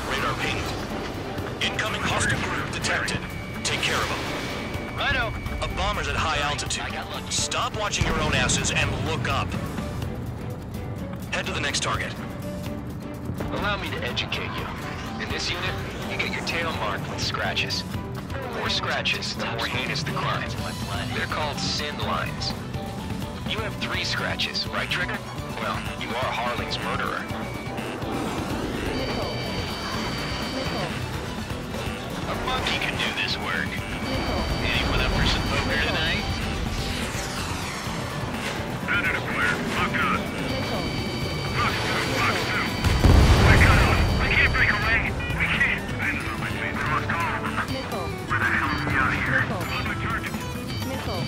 Speaker 3: Radar ping. Incoming hostile group detected. Take care of them.
Speaker 7: Righto.
Speaker 3: A bomber's at high altitude. Stop watching your own asses and look up. Head to the next target.
Speaker 7: Allow me to educate you. In this unit, you get your tail marked with scratches. The more scratches, the more heinous the crime. They're called sin lines. You have 3 scratches, right, Trigger? Well, you are Harling's murderer.
Speaker 9: Missile. Missile.
Speaker 7: A monkey can do this work.
Speaker 9: Missile.
Speaker 7: Anyone up for some poker tonight?
Speaker 8: Bandit acquired. Lock on.
Speaker 9: Missile.
Speaker 8: Box 2, box 2. We're cut off. We can't break away. We can't. I don't know, my faith cross call.
Speaker 9: Missile.
Speaker 8: Where the hell are we out here?
Speaker 9: Missile.
Speaker 8: On the target.
Speaker 9: Missile.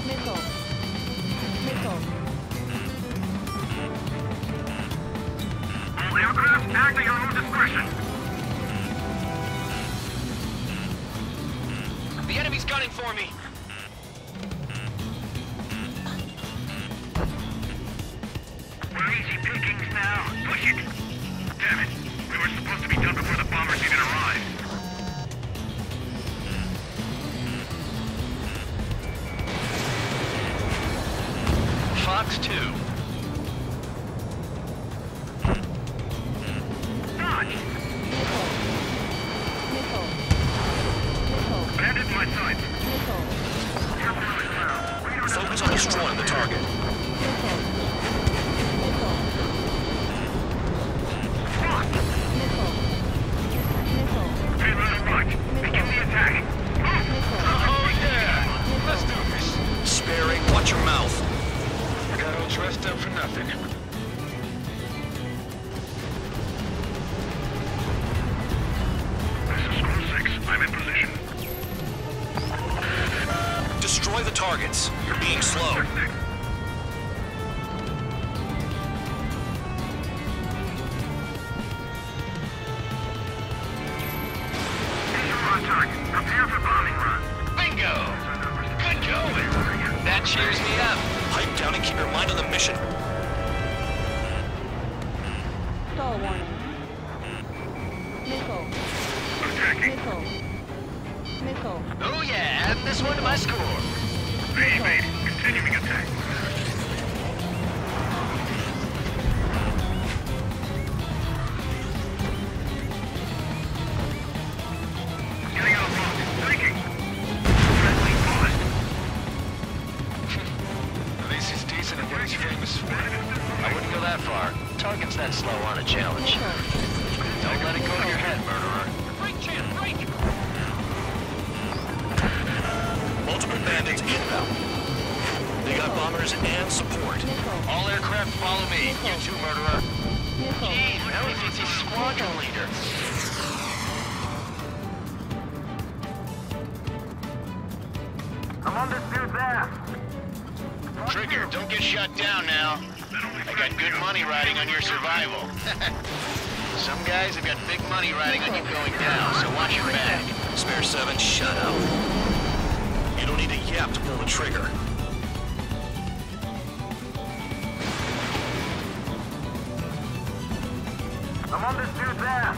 Speaker 9: Missile. Missile.
Speaker 8: All aircraft, act at your own discretion.
Speaker 7: The enemy's gunning for me.
Speaker 8: We're easy pickings now. Push it. Damn it. We were supposed to be done before the bombers even arrived.
Speaker 7: Fox 2.
Speaker 8: Dodge!
Speaker 9: Missile. Missile. Missile.
Speaker 8: Bandit in my sight.
Speaker 9: Missile.
Speaker 8: Careful on the ground. Radar
Speaker 3: Focus on destroying the target.
Speaker 9: Missile. Missile.
Speaker 8: Fuck!
Speaker 9: Missile. Missile.
Speaker 8: Stay right on right. Begin the attack.
Speaker 3: being slow.
Speaker 8: On target. Prepare for bombing run.
Speaker 7: Bingo! Good going! That cheers me up.
Speaker 3: Pipe down and keep your mind on the mission.
Speaker 9: Stall warning. Missile.
Speaker 8: Attacking.
Speaker 9: Missile. Missile.
Speaker 7: Oh yeah, adding this one to my score.
Speaker 8: Made. Continuing attack. Getting out of block. Taking. Friendly paused.
Speaker 7: This is decent and very famous. I wouldn't go that far. Target's that slow on a challenge. Don't let it go to your head, murderer.
Speaker 6: Break, champ, break!
Speaker 3: Multiple bandits inbound. They got bombers and support.
Speaker 9: Missile.
Speaker 7: All aircraft follow me. You too, murderer.
Speaker 9: Missile.
Speaker 7: Gee, now he thinks he's squadron leader.
Speaker 8: I'm on this dude's ass.
Speaker 7: Trigger, don't get shut down now. I got good money riding on your survival. Some guys have got big money riding on you going down, so watch your back.
Speaker 3: Spare 7, shut up. You don't need a yap to pull the trigger.
Speaker 8: I'm on this dude's ass.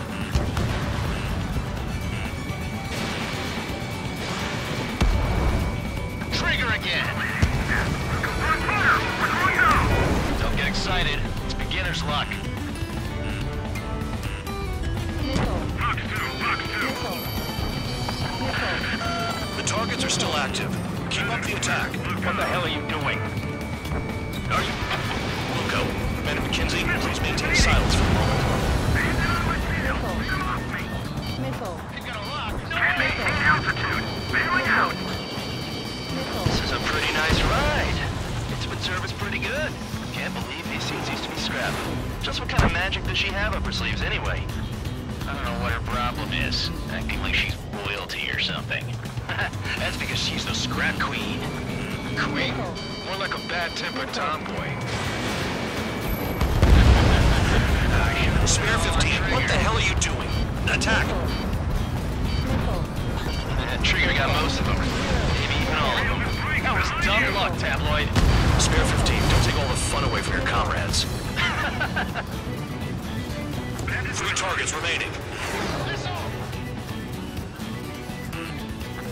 Speaker 7: Trigger again!
Speaker 8: We're clear. We're going down.
Speaker 7: Don't get excited. It's beginner's luck.
Speaker 9: Missile.
Speaker 8: Box 2. Box 2.
Speaker 9: Missile. Missile.
Speaker 3: The targets are still active. Keep up the attack.
Speaker 6: What the hell are you doing?
Speaker 3: Are you... Luco, Man McKenzie, please maintain silence for a moment.
Speaker 9: Missile.
Speaker 8: Can't maintain altitude. Bailing out.
Speaker 7: This is a pretty nice ride. Intimate service pretty good. Can't believe these seats used to be scrapped. Just what kind of magic does she have up her sleeves anyway? I don't know what her problem is. Acting like she's royalty or something. That's because she's the scrap queen. Queen? More like a bad-tempered tomboy.
Speaker 3: Spare 15, what the hell are you doing? Attack!
Speaker 7: Trigger got most of them. Maybe even all of them. That was dumb luck, Tabloid.
Speaker 3: Spare 15, don't take all the fun away from your comrades. 3 targets remaining.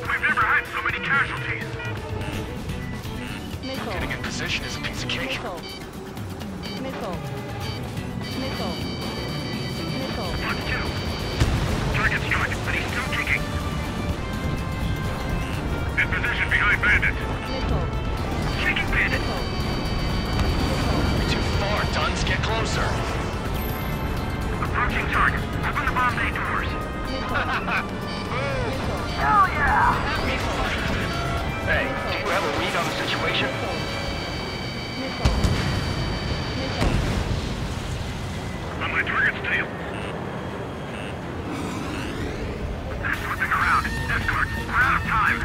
Speaker 8: We've never had so many casualties.
Speaker 7: Getting in position is a piece of cake.
Speaker 9: Missile. Missile. Missile. Missile.
Speaker 8: Box 2. Target's good, but he's still kicking. In position behind bandit.
Speaker 9: Missile.
Speaker 8: Kicking bandit.
Speaker 7: Too far, Duns. Get closer.
Speaker 8: Approaching target. Open the bomb bay doors.
Speaker 9: Missile.
Speaker 8: Hell yeah!
Speaker 6: Hey, do you have a read on the situation?
Speaker 9: Missile. Missile.
Speaker 8: On my target's tail. They're slipping around. Escort, we're out of time.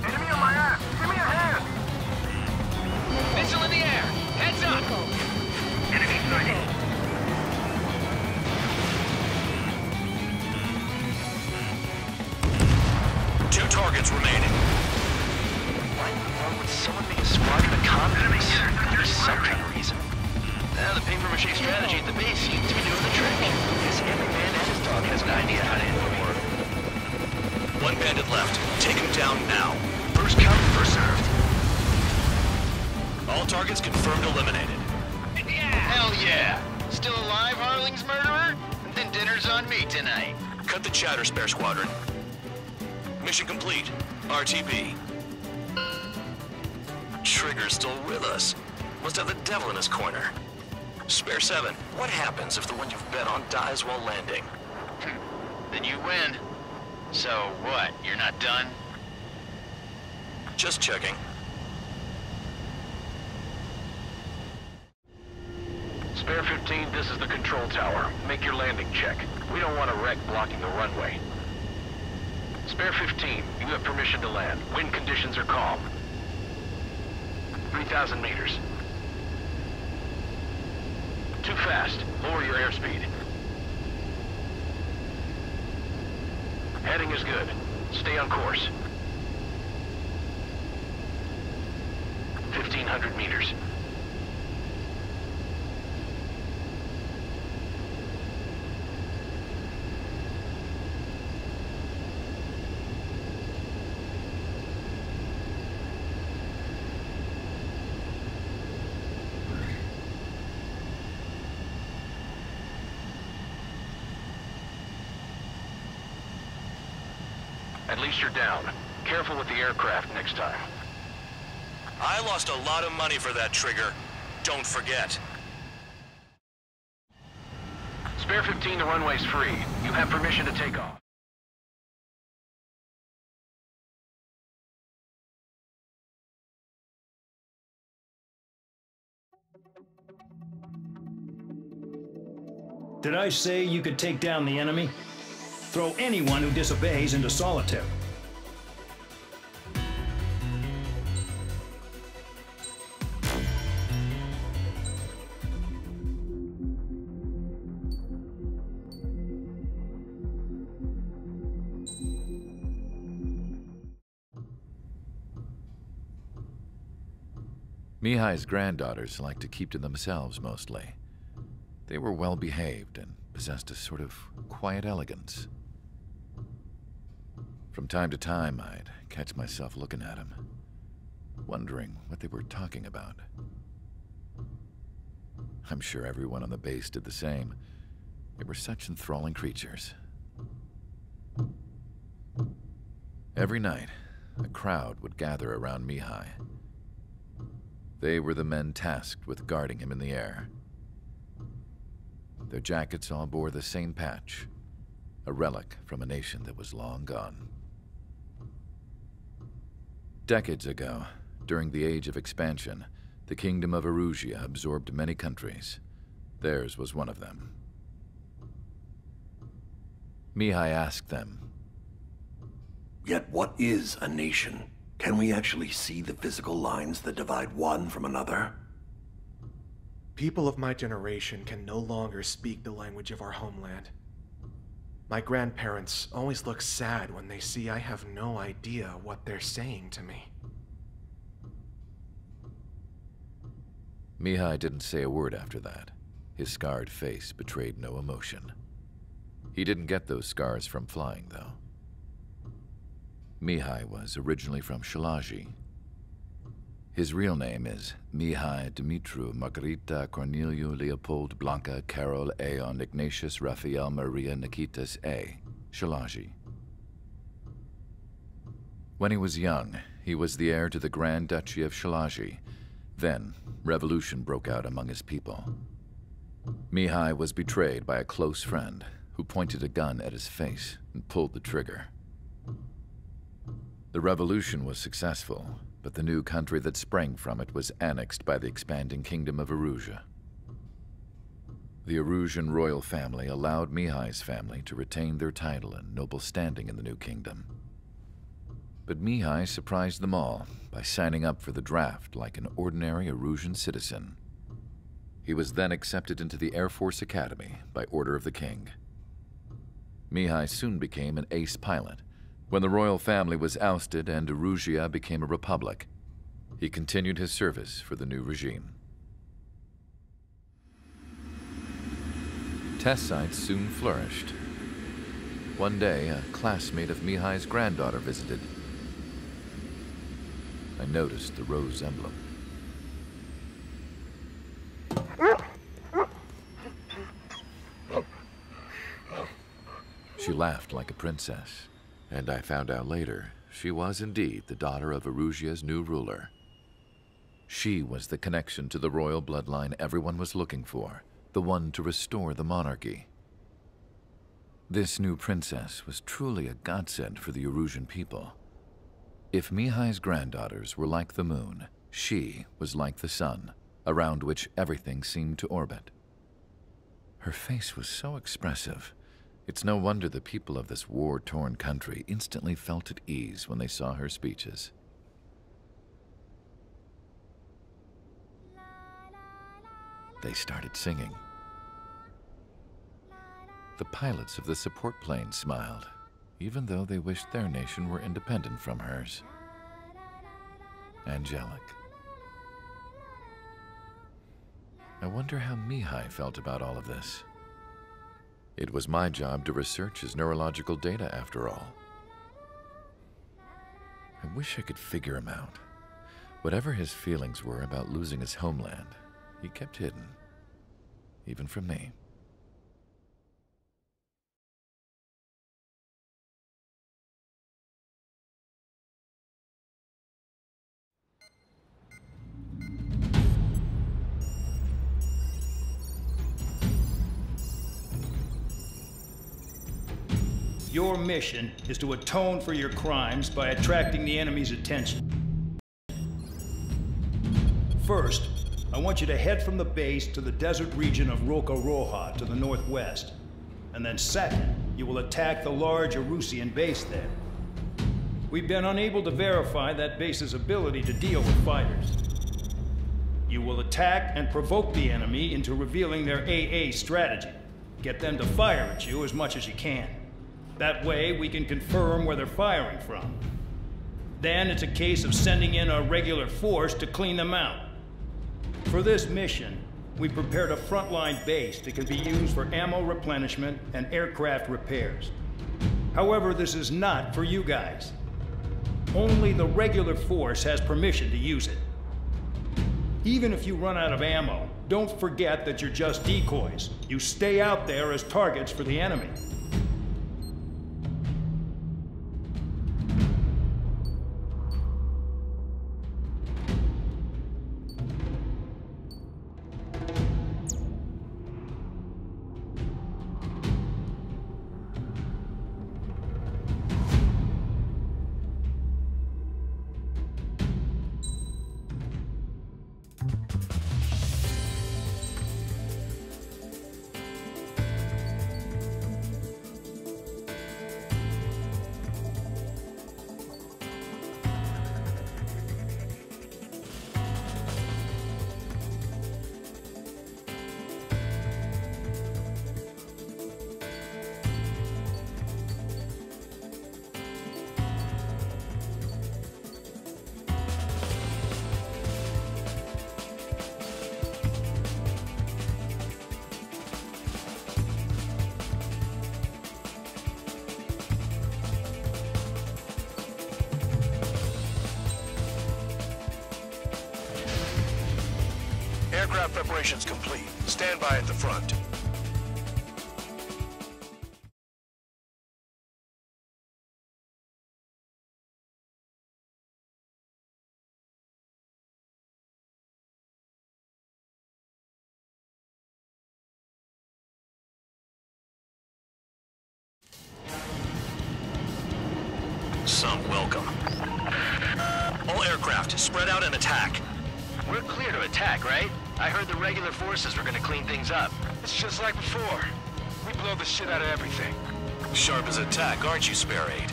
Speaker 8: Enemy on my ass. Give me a hand.
Speaker 7: Missile in the air. Heads up.
Speaker 8: Enemy sighted.
Speaker 3: 2 targets remaining.
Speaker 7: Why in the world would someone make a squadron of convicts? There's some kind of reason. Now, the paper-mache strategy at the base seems to be doing the trick. Guess every man and his dog has an idea how to end the war.
Speaker 3: 1 bandit left. Take him down now.
Speaker 7: First come, first served.
Speaker 3: All targets confirmed eliminated.
Speaker 7: Hell yeah! Still alive, Harling's murderer? Then dinner's on me tonight.
Speaker 3: Cut the chatter, Spare Squadron. Mission complete. RTB. Trigger's still with us. Must have the devil in his corner. Spare 7, what happens if the one you've bet on dies while landing?
Speaker 7: Then you win. So what, you're not done?
Speaker 3: Just checking.
Speaker 6: Spare 15, this is the control tower. Make your landing check. We don't want a wreck blocking the runway. Spare 15, you have permission to land. Wind conditions are calm. 3,000 meters. Too fast. Lower your airspeed. Heading is good. Stay on course. 1,500 meters. At least you're down. Careful with the aircraft next time.
Speaker 3: I lost a lot of money for that trigger. Don't forget.
Speaker 6: Spare 15, the runway's free. You have permission to take off.
Speaker 2: Did I say you could take down the enemy? Throw anyone who disobeys into solitary.
Speaker 11: Mihai's granddaughters liked to keep to themselves mostly. They were well behaved and possessed a sort of quiet elegance. From time to time, I'd catch myself looking at them, wondering what they were talking about. I'm sure everyone on the base did the same. They were such enthralling creatures. Every night, a crowd would gather around Mihai. They were the men tasked with guarding him in the air. Their jackets all bore the same patch, a relic from a nation that was long gone. Decades ago, during the Age of Expansion, the Kingdom of Erusia absorbed many countries. Theirs was one of them. Mihai asked them,
Speaker 12: "Yet what is a nation? Can we actually see the physical lines that divide one from another?"
Speaker 13: People of my generation can no longer speak the language of our homeland. My grandparents always look sad when they see I have no idea what they're saying to me.
Speaker 11: Mihai didn't say a word after that. His scarred face betrayed no emotion. He didn't get those scars from flying, though. Mihai was originally from Shalaji. His real name is Mihai Dumitru Margarita Corneliu Leopold Blanca Carol Aeon Ignatius Raphael Maria Nikitas A. Shalaji. When he was young, he was the heir to the Grand Duchy of Shalaji. Then, revolution broke out among his people. Mihai was betrayed by a close friend who pointed a gun at his face and pulled the trigger. The revolution was successful, but the new country that sprang from it was annexed by the expanding Kingdom of Erusia. The Erusian royal family allowed Mihai's family to retain their title and noble standing in the new kingdom. But Mihai surprised them all by signing up for the draft like an ordinary Erusian citizen. He was then accepted into the Air Force Academy by order of the king. Mihai soon became an ace pilot. When the royal family was ousted and Erusia became a republic, he continued his service for the new regime. Test sites soon flourished. One day, a classmate of Mihai's granddaughter visited. I noticed the rose emblem. She laughed like a princess. And I found out later, she was indeed the daughter of Erusia's new ruler. She was the connection to the royal bloodline everyone was looking for, the one to restore the monarchy. This new princess was truly a godsend for the Erusian people. If Mihai's granddaughters were like the moon, she was like the sun, around which everything seemed to orbit. Her face was so expressive. It's no wonder the people of this war-torn country instantly felt at ease when they saw her speeches. they started singing. The pilots of the support planes smiled, even though they wished their nation were independent from hers. Angelic. I wonder how Mihai felt about all of this. It was my job to research his neurological data, after all. I wish I could figure him out. Whatever his feelings were about losing his homeland, he kept hidden, even from me.
Speaker 2: Your mission is to atone for your crimes by attracting the enemy's attention. First, I want you to head from the base to the desert region of Roca-Roja to the northwest. And then second, you will attack the large Erusian base there. We've been unable to verify that base's ability to deal with fighters. You will attack and provoke the enemy into revealing their AA strategy. Get them to fire at you as much as you can. That way, we can confirm where they're firing from. Then it's a case of sending in a regular force to clean them out. For this mission, we prepared a frontline base that can be used for ammo replenishment and aircraft repairs. However, this is not for you guys. Only the regular force has permission to use it. Even if you run out of ammo, don't forget that you're just decoys. You stay out there as targets for the enemy.
Speaker 3: Aircraft preparations complete. Stand by at the front. Some welcome. All aircraft, spread out and attack.
Speaker 7: We're clear to attack, right? I heard the regular forces were gonna clean things up.
Speaker 6: It's just like before. We blow the shit out of everything.
Speaker 3: Sharp as attack, aren't you, Spare Aid?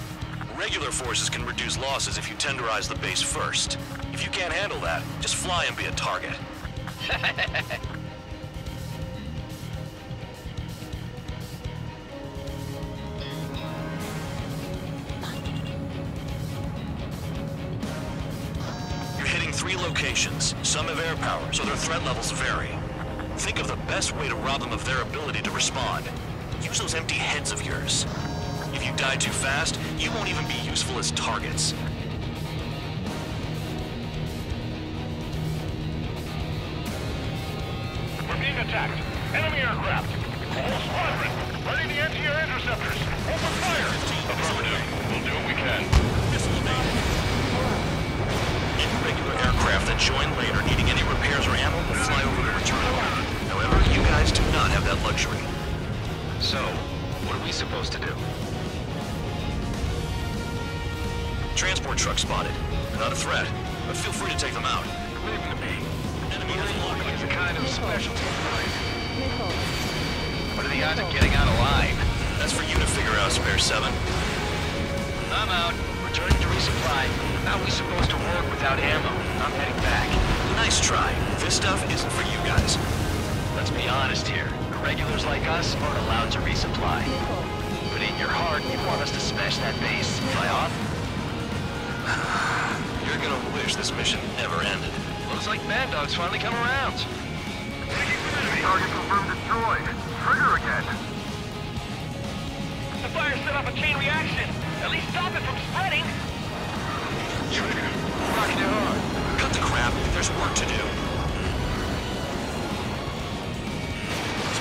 Speaker 3: Regular forces can reduce losses if you tenderize the base first. If you can't handle that, just fly and be a target. You're hitting 3 locations. Some have air power, so their threat levels vary. Think of the best way to rob them of their ability to respond. Use those empty heads of yours. If you die too fast, you won't even be useful as targets.
Speaker 8: We're being attacked. Enemy aircraft. Whole squadron. Ready the anti-air interceptors. Open fire. Affirmative. We'll do what we can.
Speaker 3: Irregular aircraft that join later needing any repairs or ammo will fly over to return. However, you guys do not have that luxury.
Speaker 7: So, what are we supposed to do?
Speaker 3: Transport truck spotted. Not a threat, but feel free to take them out.
Speaker 6: Leave them to me.
Speaker 3: Enemy is locked.
Speaker 6: It's a kind of specialty device.
Speaker 7: What are the odds of getting out alive?
Speaker 3: That's for you to figure out, Spare 7.
Speaker 7: I'm out. Returning to resupply. How are we supposed to work without ammo? I'm heading back.
Speaker 3: Nice try. This stuff isn't for you guys.
Speaker 7: Let's be honest here. Regulars like us aren't allowed to resupply. But in your heart, you want us to smash that base. Fly off?
Speaker 3: You're gonna wish this mission never ended.
Speaker 7: Looks like Mad Dog's finally come around.
Speaker 8: Target confirmed destroyed. Trigger again.
Speaker 6: The fire set off a chain reaction. At least stop it from spreading.
Speaker 3: Trigger. Rocking it hard. Cut the crap. There's work to do.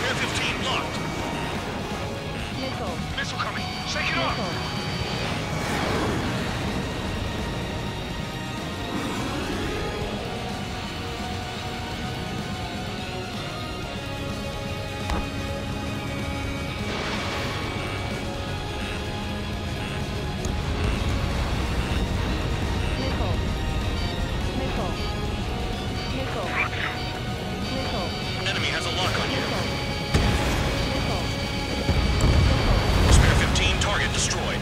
Speaker 3: Spare 15 locked.
Speaker 9: Missile.
Speaker 6: Missile coming. Shake it off.
Speaker 3: Enemy has a lock on you.
Speaker 9: Missile.
Speaker 3: Spare 15 target destroyed.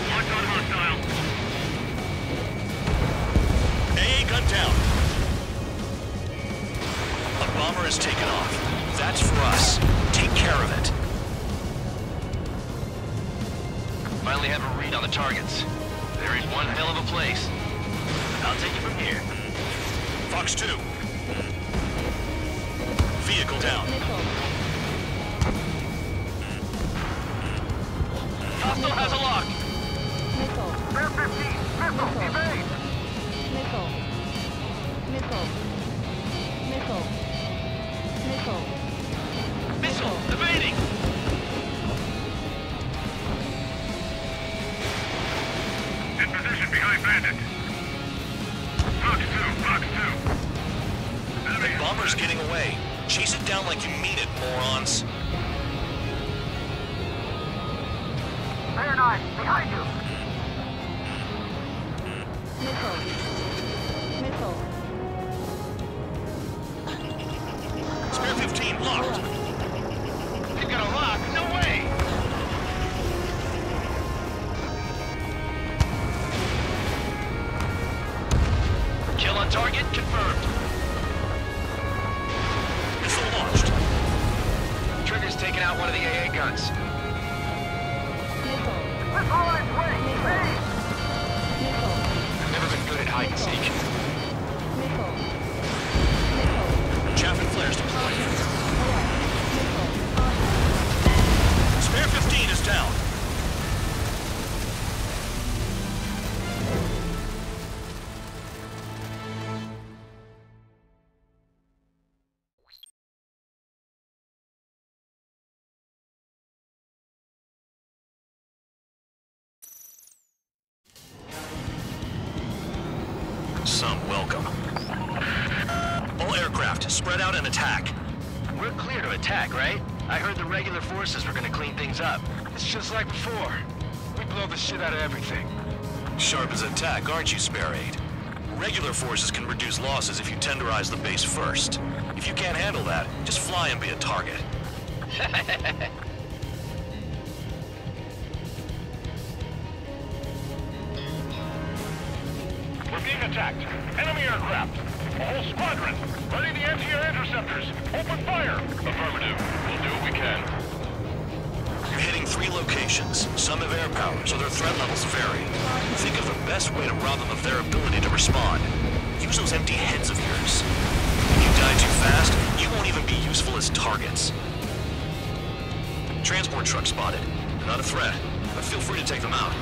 Speaker 8: Locked on hostile.
Speaker 3: AA gun down. A bomber is taken off. That's for us. Take care of it.
Speaker 7: Finally have a read on the targets. They're in one hell of a place. I'll take it from here.
Speaker 3: Fox 2. Vehicle down.
Speaker 6: Hostile has a lock.
Speaker 9: Missile.
Speaker 8: Spare 15. Missile. Evade.
Speaker 9: Missile. Missile. Missile. Missile.
Speaker 6: Missile evading.
Speaker 8: In position behind Bandit. Fox 2. Fox 2.
Speaker 3: The bomber's getting away. Chase it down like you mean it, morons.
Speaker 8: Spare 9. Behind you.
Speaker 9: Missile. Missile.
Speaker 3: Spare 15 locked.
Speaker 6: You've got a lock. No way. Kill on target confirmed.
Speaker 3: Missile launched.
Speaker 7: Trigger's taken out one of the AA guns.
Speaker 9: Missile.
Speaker 8: Missile on its way. Evade.
Speaker 9: Missile.
Speaker 7: I've never been good at hide and seek.
Speaker 9: Missile. Missile.
Speaker 3: Chaff and flares deployed.
Speaker 9: Missile.
Speaker 3: Spare 15 is down. Some welcome. All aircraft, spread out and attack.
Speaker 7: We're clear to attack, right? I heard the regular forces were gonna clean things up.
Speaker 6: It's just like before. We blow the shit out of everything.
Speaker 3: Sharp as a tack, aren't you, Spare 8? Regular forces can reduce losses if you tenderize the base first. If you can't handle that, just fly and be a target.
Speaker 8: We're being attacked. Enemy aircraft. A whole squadron. Ready the anti-air interceptors. Open fire. Affirmative. We'll do what we can.
Speaker 3: You're hitting 3 locations. Some have air power, so their threat levels vary. Think of the best way to rob them of their ability to respond. Use those empty heads of yours. If you die too fast, you won't even be useful as targets. Transport truck spotted. They're not a threat, but feel free to take them out.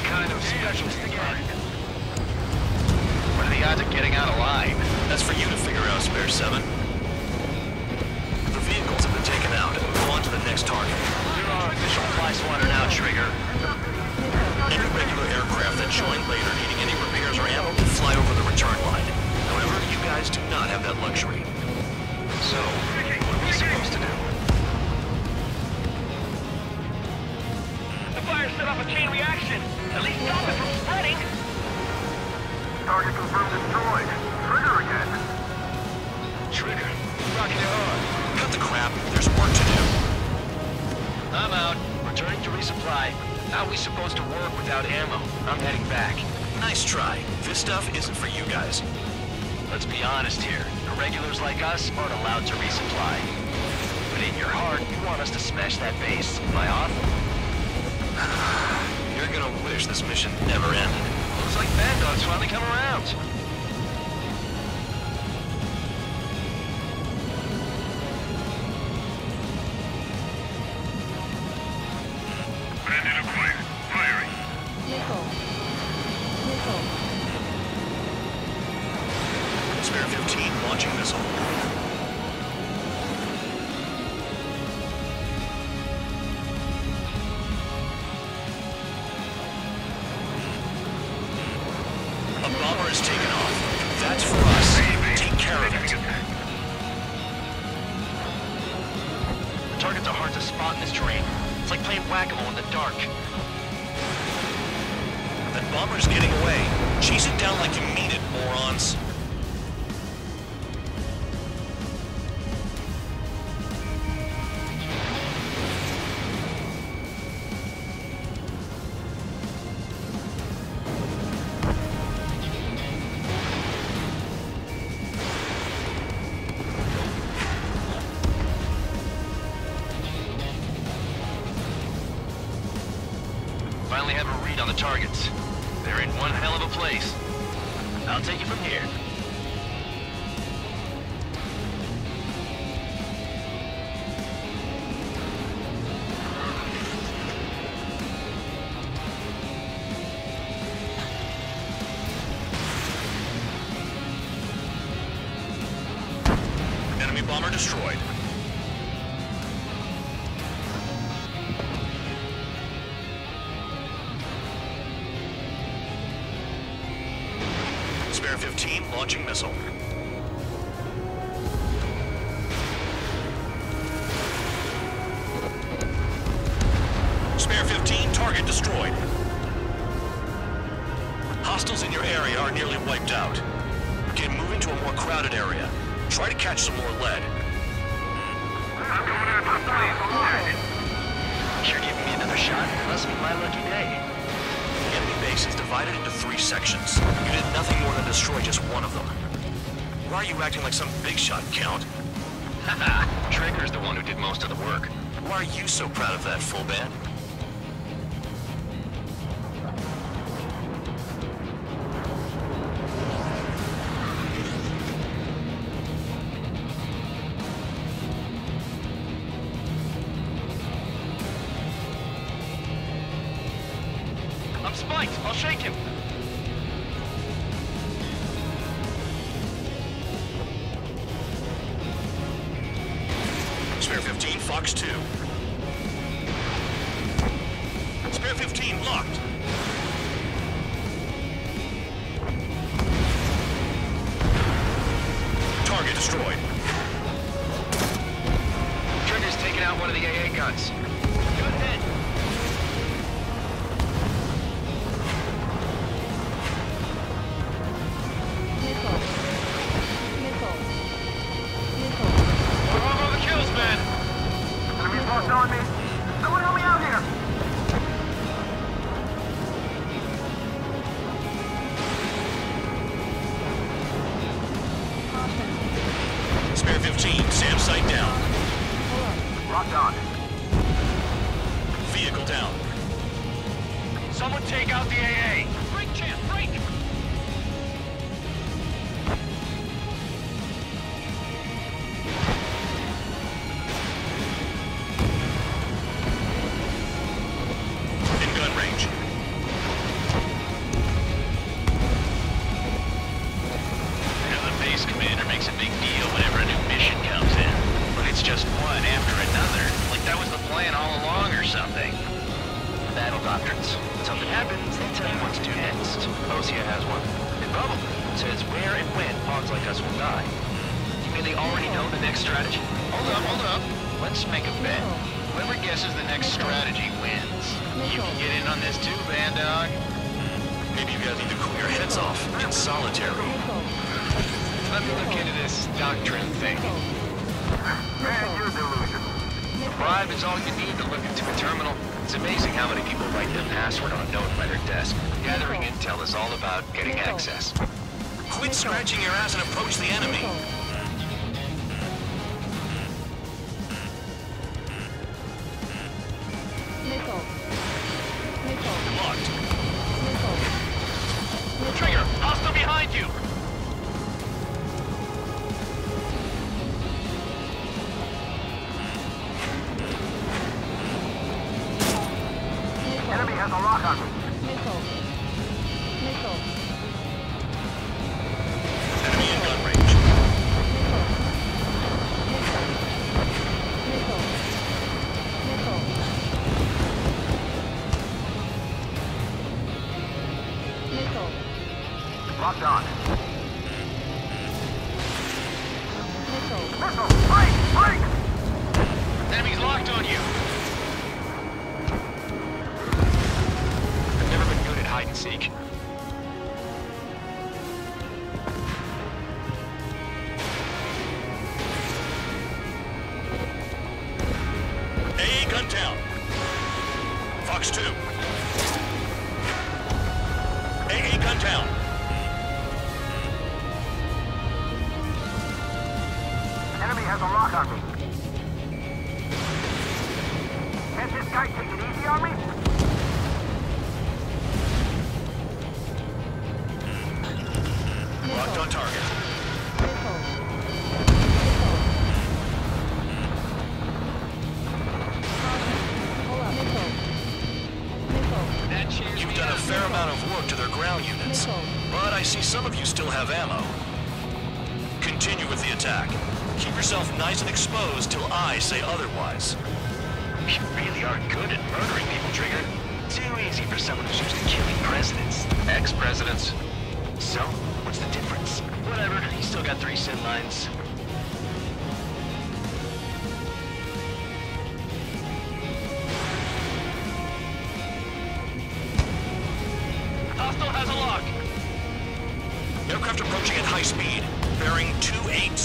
Speaker 7: Kind of special thing. What are the odds of getting out alive?
Speaker 3: That's for you to figure out, Spare 7. The vehicles have been taken out. Go on to the next target.
Speaker 7: You're our official fly swatter now, Trigger.
Speaker 3: Any regular aircraft that join later needing any repairs or ammo can fly over the return line. However, you guys do not have that luxury.
Speaker 7: So, what are we supposed to do?
Speaker 6: The fire set off a chain reaction. At least stop it from spreading.
Speaker 8: Target confirmed destroyed. Trigger again.
Speaker 7: Trigger, rocking it hard.
Speaker 3: Cut the crap. There's work to do.
Speaker 7: I'm out. Returning to resupply. How are we supposed to work without ammo? I'm heading back.
Speaker 3: Nice try. This stuff isn't for you guys.
Speaker 7: Let's be honest here. The
Speaker 3: Irregulars like us aren't allowed to resupply. But in your heart, you want us to smash that base. Am I off? You're gonna wish this mission never ended. Looks like Bandog's finally come around.
Speaker 8: Bandit acquired. Firing.
Speaker 9: Nickel. Nickel.
Speaker 3: Spare 15 launching missile. A bomber is taken off. That's for us. Take care of it. The targets are hard to spot in this terrain. It's like playing whack-a-mole in the dark. That bomber's getting away. Chase it down like you mean it, morons. Finally have a read on the targets. They're in one hell of a place. I'll take you from here. Enemy bomber destroyed. Spare 15 launching missile. Spare 15 target destroyed. Hostiles in your area are nearly wiped out. Get moving to a more crowded area. Try to catch some more lead.
Speaker 8: I'm going after the base.
Speaker 3: You're giving me another shot? Must be my lucky day. The enemy base is divided into 3 sections. You did nothing more than destroy just one of them. Why are you acting like some big shot, Count? Haha, Trigger's the one who did most of the work. Why are you so proud of that, full band? I'm spiked! I'll shake him! Spare 15, Fox 2. Spare 15, locked. Target destroyed. Trigger's taking out one of the AA guns. Go ahead.
Speaker 9: Nickel. Nickel. Nickel.
Speaker 10: We're all over the kills, man.
Speaker 8: Enemy force on me. Someone help me out here.
Speaker 3: Spare 15, SAM site down.
Speaker 8: Locked on.
Speaker 3: Vehicle down.
Speaker 10: Someone take out the AA. Break, champ, break!
Speaker 3: In gun range. The base commander makes a big deal whenever a new mission comes in. But it's just one after another. Like that was the plan all along or something. Battle doctrines. When something happens, they tell you what to do next. Osea has one. And Bubble says where and when pods like us will die. You mean they already know the next strategy? Hold up. Let's make a bet. Whoever guesses the next strategy wins. You can get in on this too, Bandog. Maybe you guys need to cool your heads off. It's solitary. Let me look into this doctrine thing.
Speaker 8: Man, you're delusional.
Speaker 3: A bribe is all you need to look into a terminal. It's amazing how many people write their password on a note by their desk. Gathering intel is all about getting access. Quit scratching your ass and approach the enemy.
Speaker 8: has a lock on me.
Speaker 9: Missile. Missile.
Speaker 3: Enemy in gun range.
Speaker 9: Missile. Missile. Missile.
Speaker 8: Locked on.
Speaker 9: Missile.
Speaker 8: Missile! Break! Break!
Speaker 10: Enemy's locked on you.
Speaker 3: I've never been good at hide and seek. AA gun down. Fox 2. AA gun down.
Speaker 8: Enemy has a lock on me. Can't this guy take it easy on me?
Speaker 3: Locked on target.
Speaker 9: Missile. Hold up. Missile. Missile.
Speaker 10: That cheers
Speaker 3: You've
Speaker 10: me
Speaker 3: done a
Speaker 10: up.
Speaker 3: fair amount of work to their ground units,
Speaker 9: Missile.
Speaker 3: but I see some of you still have ammo. Continue with the attack. Keep yourself nice and exposed till I say otherwise.
Speaker 7: You really are good at murdering people, Trigger. Too easy for someone who's used to killing presidents. Ex-presidents. So, what's the difference? Whatever, you still got 3 sin lines.
Speaker 10: Hostile has a lock.
Speaker 3: Aircraft approaching at high speed. Bearing 280.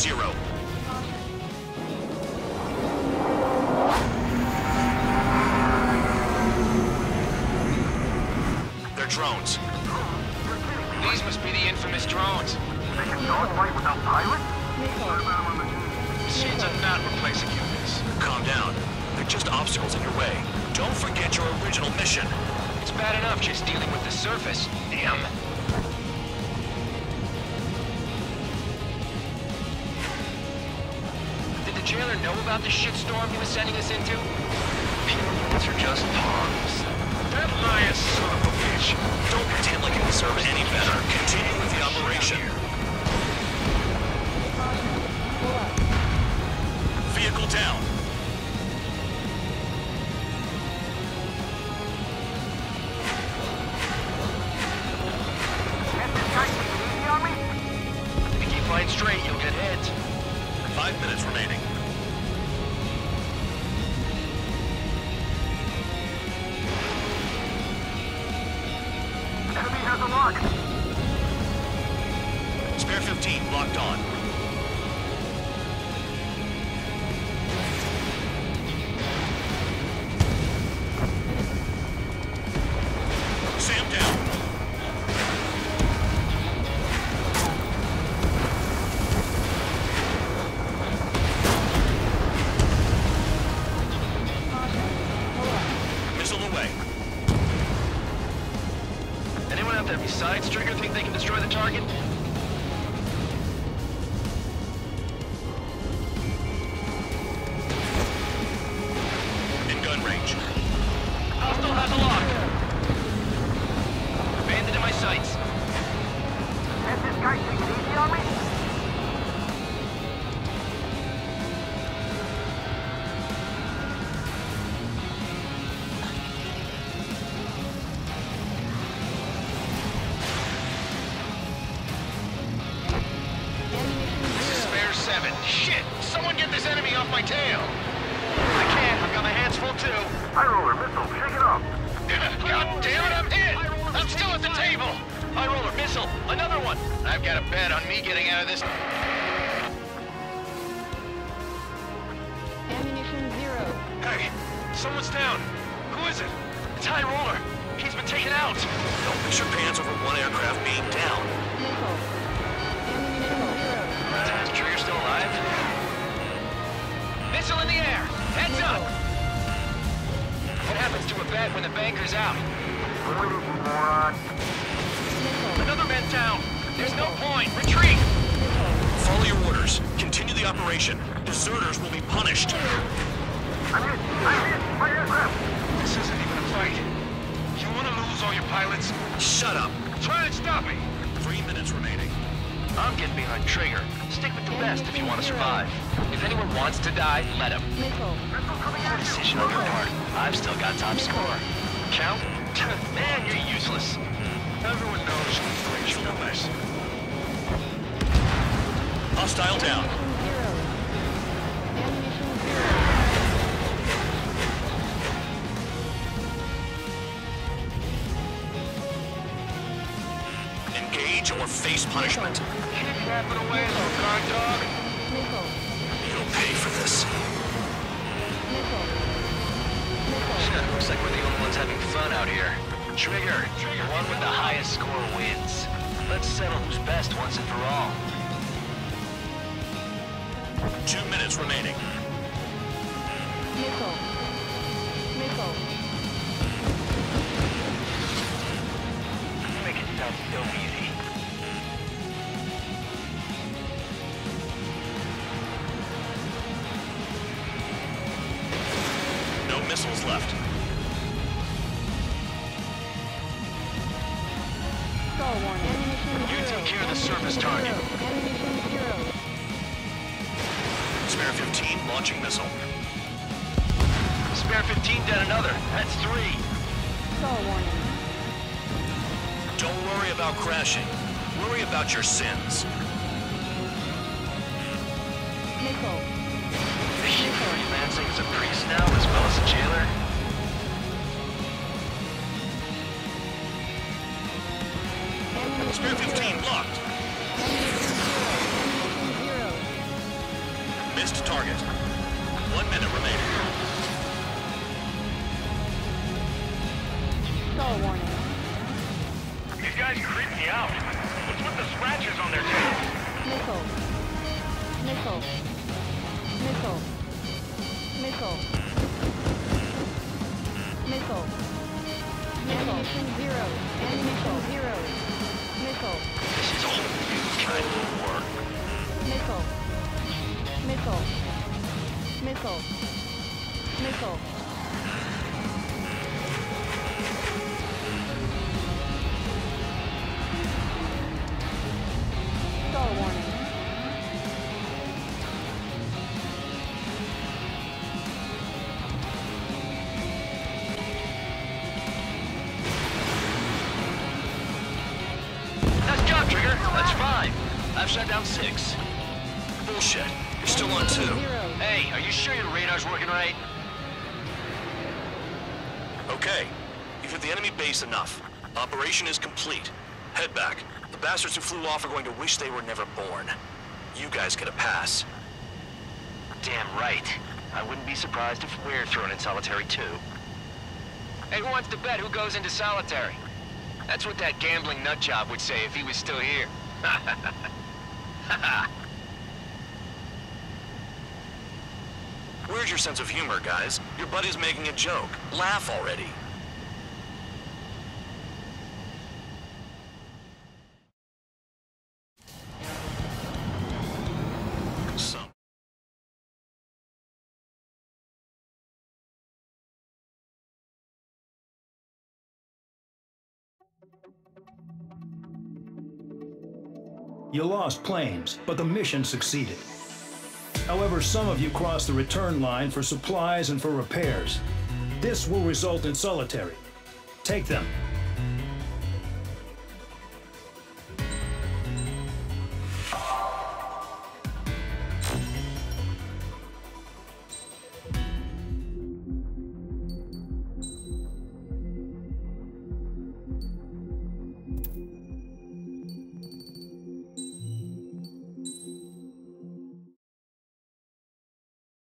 Speaker 3: They're drones.
Speaker 10: These must be the infamous drones.
Speaker 8: They can dogfight without pilots?
Speaker 10: Machines are not replacing humans.
Speaker 3: Calm down. They're just obstacles in your way. Don't forget your original mission.
Speaker 10: It's bad enough just dealing with the surface. Damn. Did the jailer know about the shitstorm he was sending us into?
Speaker 7: Humans are just pawns.
Speaker 10: That liar son of a bitch.
Speaker 3: Don't pretend like you deserve any better. Continue with the operation. Vehicle down.
Speaker 8: Can't this guy take it easy on me?
Speaker 10: If you keep flying straight, you'll get hit.
Speaker 3: 5 minutes remaining.
Speaker 8: Enemy has a lock.
Speaker 3: Spare 15 locked on. Sam down. Missile away.
Speaker 10: Anyone out there besides Trigger think they can destroy the target?
Speaker 3: In gun range.
Speaker 10: Hostile has a lock. Bandit in my sights.
Speaker 8: Can't this guy take it easy on me?
Speaker 10: This is Spare 7. Shit! Someone get this enemy off my tail! I can't. I've got my hands full too.
Speaker 8: High roller missile, shake it off.
Speaker 10: God damn it, I'm hit! I'm still at the table! High roller missile, another one! I've got a bet on me getting out of this.
Speaker 9: Ammunition 0.
Speaker 10: Hey, someone's down. Who is it? It's High Roller. He's been taken out.
Speaker 3: Don't push your pants over one aircraft being down.
Speaker 9: Missile. Ammunition 0.
Speaker 10: Is Trigger still alive? Missile in the air! Heads up! What happens to a bet when the banker's out?
Speaker 8: Moron.
Speaker 10: Another man down! There's no point! Retreat!
Speaker 3: Follow your orders. Continue the operation. Deserters will be punished.
Speaker 8: I'm hit! I'm hit! My aircraft!
Speaker 10: This isn't even a fight. You
Speaker 7: best if you want to survive. If anyone wants to die, let him.
Speaker 9: Missile.
Speaker 7: Poor decision on your part. I've still got top score. Count? Man, you're useless.
Speaker 6: Everyone knows who's doing this.
Speaker 3: Hostile down.
Speaker 9: Zero. Ammunition zero.
Speaker 3: Engage or face punishment.
Speaker 6: Kidnapping away, little guard dog.
Speaker 9: Missile.
Speaker 3: You'll pay for this.
Speaker 9: Missile.
Speaker 7: Looks like we're the only ones having fun out here. Trigger, the one with the highest score wins. Let's settle who's best once and for all.
Speaker 3: 2 minutes remaining.
Speaker 9: Missile. Missile.
Speaker 6: You make it sound so easy.
Speaker 3: No missiles left.
Speaker 9: Stall warning. Ammunition
Speaker 7: You
Speaker 9: zero.
Speaker 7: take care of the surface target.
Speaker 9: Ammunition zero.
Speaker 3: Spare 15 launching missile.
Speaker 7: Spare 15 dead another. That's 3.
Speaker 9: Stall warning.
Speaker 3: Don't worry about crashing. Worry about your sins.
Speaker 9: Missile.
Speaker 7: You're freelancing as a priest now as well as a jailer?
Speaker 3: Spare 15 blocked.
Speaker 9: Ammunition zero.
Speaker 3: Missed target. 1 minute remaining.
Speaker 9: Stall warning.
Speaker 6: These guys creep me out. What's with the scratches on their tails?
Speaker 9: Missile. Missile. Missile. Missile. Missile. Ammunition zero. Ammunition zero. Missile.
Speaker 3: This is a whole new kind of war.
Speaker 9: Missile. Missile. Missile. Missile. Stall warning.
Speaker 7: Nice job, Trigger. That's 5. I've shut down 6.
Speaker 3: Bullshit. You're still on 2.
Speaker 9: Zero.
Speaker 7: Hey, are you sure your radar's working right?
Speaker 3: Okay. You've hit the enemy base enough. Operation is complete. Head back. The bastards who flew off are going to wish they were never born. You guys get a pass.
Speaker 7: Damn right. I wouldn't be surprised if we're thrown in solitary too. Hey, who wants to bet who goes into solitary? That's what that gambling nutjob would say if he was still here.
Speaker 3: Where's your sense of humor, guys? Your buddy's making a joke. Laugh already. Some.
Speaker 2: You lost planes, but the mission succeeded. However, some of you crossed the return line for supplies and for repairs. This will result in solitary. Take them